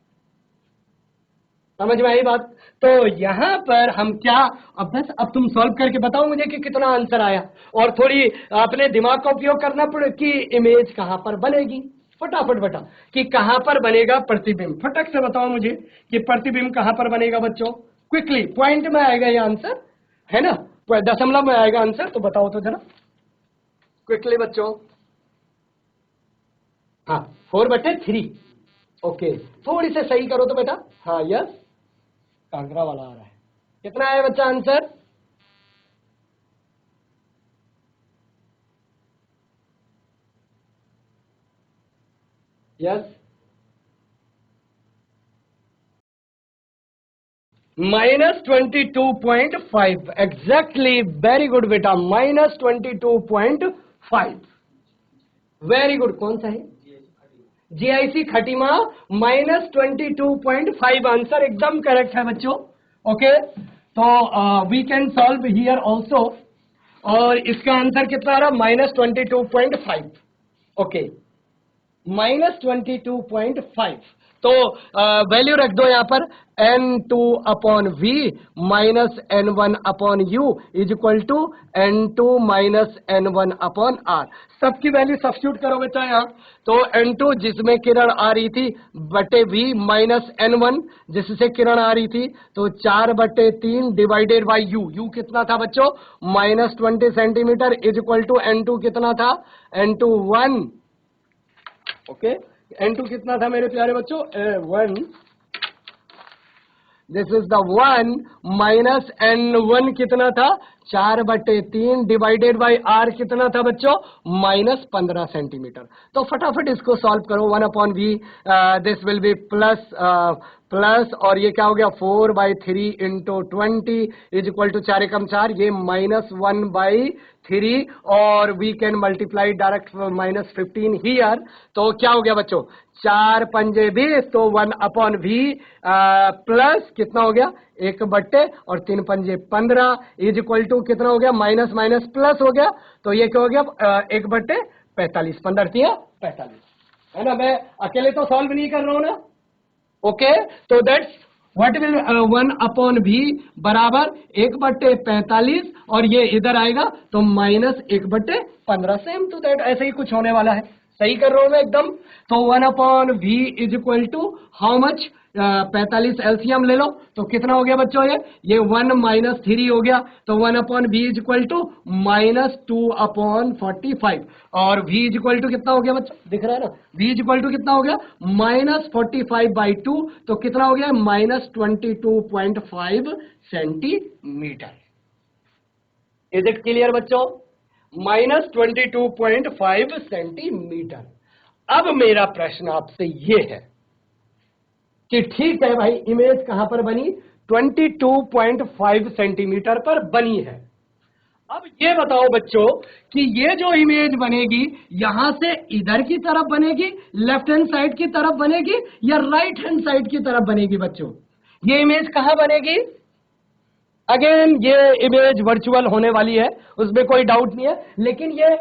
समझ में आई बात? तो यहां पर हम क्या, अब बस अब तुम सॉल्व करके बताओ मुझे कि कितना आंसर आया, और थोड़ी अपने दिमाग का उपयोग करना पड़े कि इमेज कहां पर बनेगी। फटाफट बता कि कहां पर बनेगा प्रतिबिंब। फटक से बताओ मुझे कि प्रतिबिंब कहां पर बनेगा बच्चों। क्विकली, पॉइंट में आएगा ये आंसर, है ना? दशमलव में आएगा आंसर, तो बताओ तो जरा क्विकली बच्चों। हाँ, 4/3। ओके, थोड़ी से सही करो तो बेटा। हाँ, यस, कांगड़ा वाला आ रहा है। कितना है बच्चा answer? Yes, -22.5 exactly. Very good बेटा, -22.5। Very good. कौन सा है? जीआईसी खटीमा। -22.5 आंसर एकदम करेक्ट है बच्चों। ओके, तो we can solve here also. और इसका आंसर कितना आ रहा? -22.5। ओके, -22.5। तो वैल्यू रख दो यहां पर, N2/V -N1/U is equal to N2 -N1/R। सबकी वैल्यू सब्स्टिट्यूट करो बेटा यहां। तो N2 जिसमें किरण आ रही थी बटे V -N1 जिससे किरण आ रही थी, तो 4/3 डिवाइडेड बाई U कितना था बच्चों? -20 centimetre is equal to N2 कितना था? N2 1। ओके, N2 कितना था मेरे प्यारे बच्चों? 1। This is the 1 minus N1 कितना था? 4/3 डिवाइडेड बाई R कितना था बच्चों? -15 सेंटीमीटर। तो फटाफट इसको सॉल्व करो। 1/V, this will be plus, और ये क्या हो गया? 4/3 इंटू 20 इज इक्वल टू 4 एकम 4, ये -1/3, और we can multiply direct -15 here. तो क्या हो गया बच्चों? 4 पंजे 20, तो 1/V प्लस कितना हो गया? 1/, और 3 पंजे 15 इज इक्वल टू कितना हो गया? माइनस माइनस प्लस हो गया, तो ये क्या हो गया? 1/45। 15 45, है ना? मैं अकेले तो सॉल्व नहीं कर रहा हूं ना। ओके, तो दैट्स व्हाट विल 1/V बराबर 1/45, और ये इधर आएगा तो -1/15। सेम टू दैट, ऐसे ही कुछ होने वाला है। सही कर रहा हूं मैं एकदम। तो 1/V is equal to how much? 45 LCM ले लो, तो कितना हो गया बच्चों? ये 1 - 3 हो गया, तो 1/V इज इक्वल टू -2/45, और V इज इक्वल टू कितना हो गया बच्चों? दिख रहा है ना? V इज इक्वल टू कितना हो गया? -45/2, तो कितना हो गया? -22.5 सेंटीमीटर। इज इट क्लियर बच्चों? -22.5 सेंटीमीटर। अब मेरा प्रश्न आपसे ये है कि ठीक है भाई, इमेज कहां पर बनी? 22.5 सेंटीमीटर पर बनी है। अब ये बताओ बच्चों कि ये जो इमेज बनेगी, यहां से इधर की तरफ बनेगी, लेफ्ट हैंड साइड की तरफ बनेगी, या राइट हैंड साइड की तरफ बनेगी बच्चों? ये इमेज कहां बनेगी? अगेन ये इमेज वर्चुअल होने वाली है, उसमें कोई डाउट नहीं है, लेकिन ये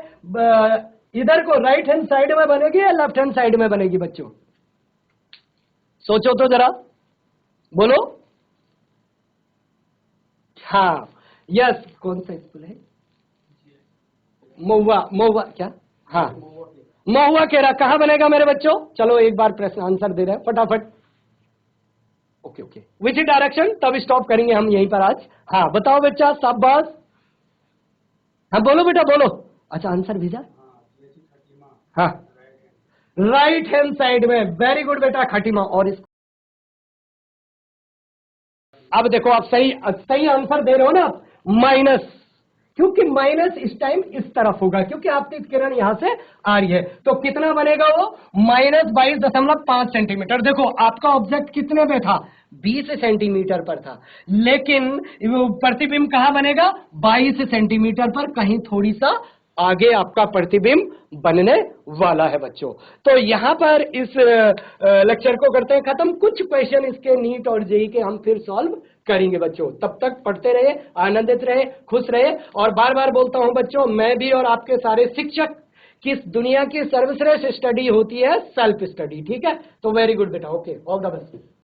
इधर को राइट हैंड साइड में बनेगी या लेफ्ट हैंड साइड में बनेगी बच्चों? सोचो तो जरा, बोलो। हाँ, यस। कौन सा स्कूल है? महुआ क्या? हाँ, महुआ केरा कहां बनेगा मेरे बच्चों? चलो एक बार प्रश्न आंसर दे रहे हैं फटाफट। Okay okay, which direction? तब स्टॉप करेंगे हम यहीं पर आज। हाँ बताओ बच्चा, शाबाश। हाँ बोलो बेटा बोलो। अच्छा, आंसर भेजा? हाँ, राइट हैंड साइड में। वेरी गुड बेटा, खटीमा। और इस अब देखो, आप सही सही आंसर दे रहे हो ना? माइनस, क्योंकि माइनस इस टाइम इस तरफ होगा, क्योंकि आपकी किरण यहां से आ रही है, तो कितना बनेगा वो? -22.5 सेंटीमीटर। देखो, आपका ऑब्जेक्ट कितने पे था? 20 सेंटीमीटर पर था, लेकिन वो प्रतिबिंब कहां बनेगा? 22 सेंटीमीटर पर, कहीं थोड़ी सा आगे आपका प्रतिबिंब बनने वाला है बच्चों। तो यहां पर इस लेक्चर को करते हैं खत्म। कुछ क्वेश्चन इसके नीट और जेई के हम फिर सॉल्व करेंगे बच्चों। तब तक पढ़ते रहे, आनंदित रहे, खुश रहे। और बार बार बोलता हूं बच्चों, मैं भी और आपके सारे शिक्षक किस दुनिया की सर्वश्रेष्ठ स्टडी होती है, सेल्फ स्टडी। ठीक है, तो वेरी गुड बेटा, ओके, ऑल द बेस्ट।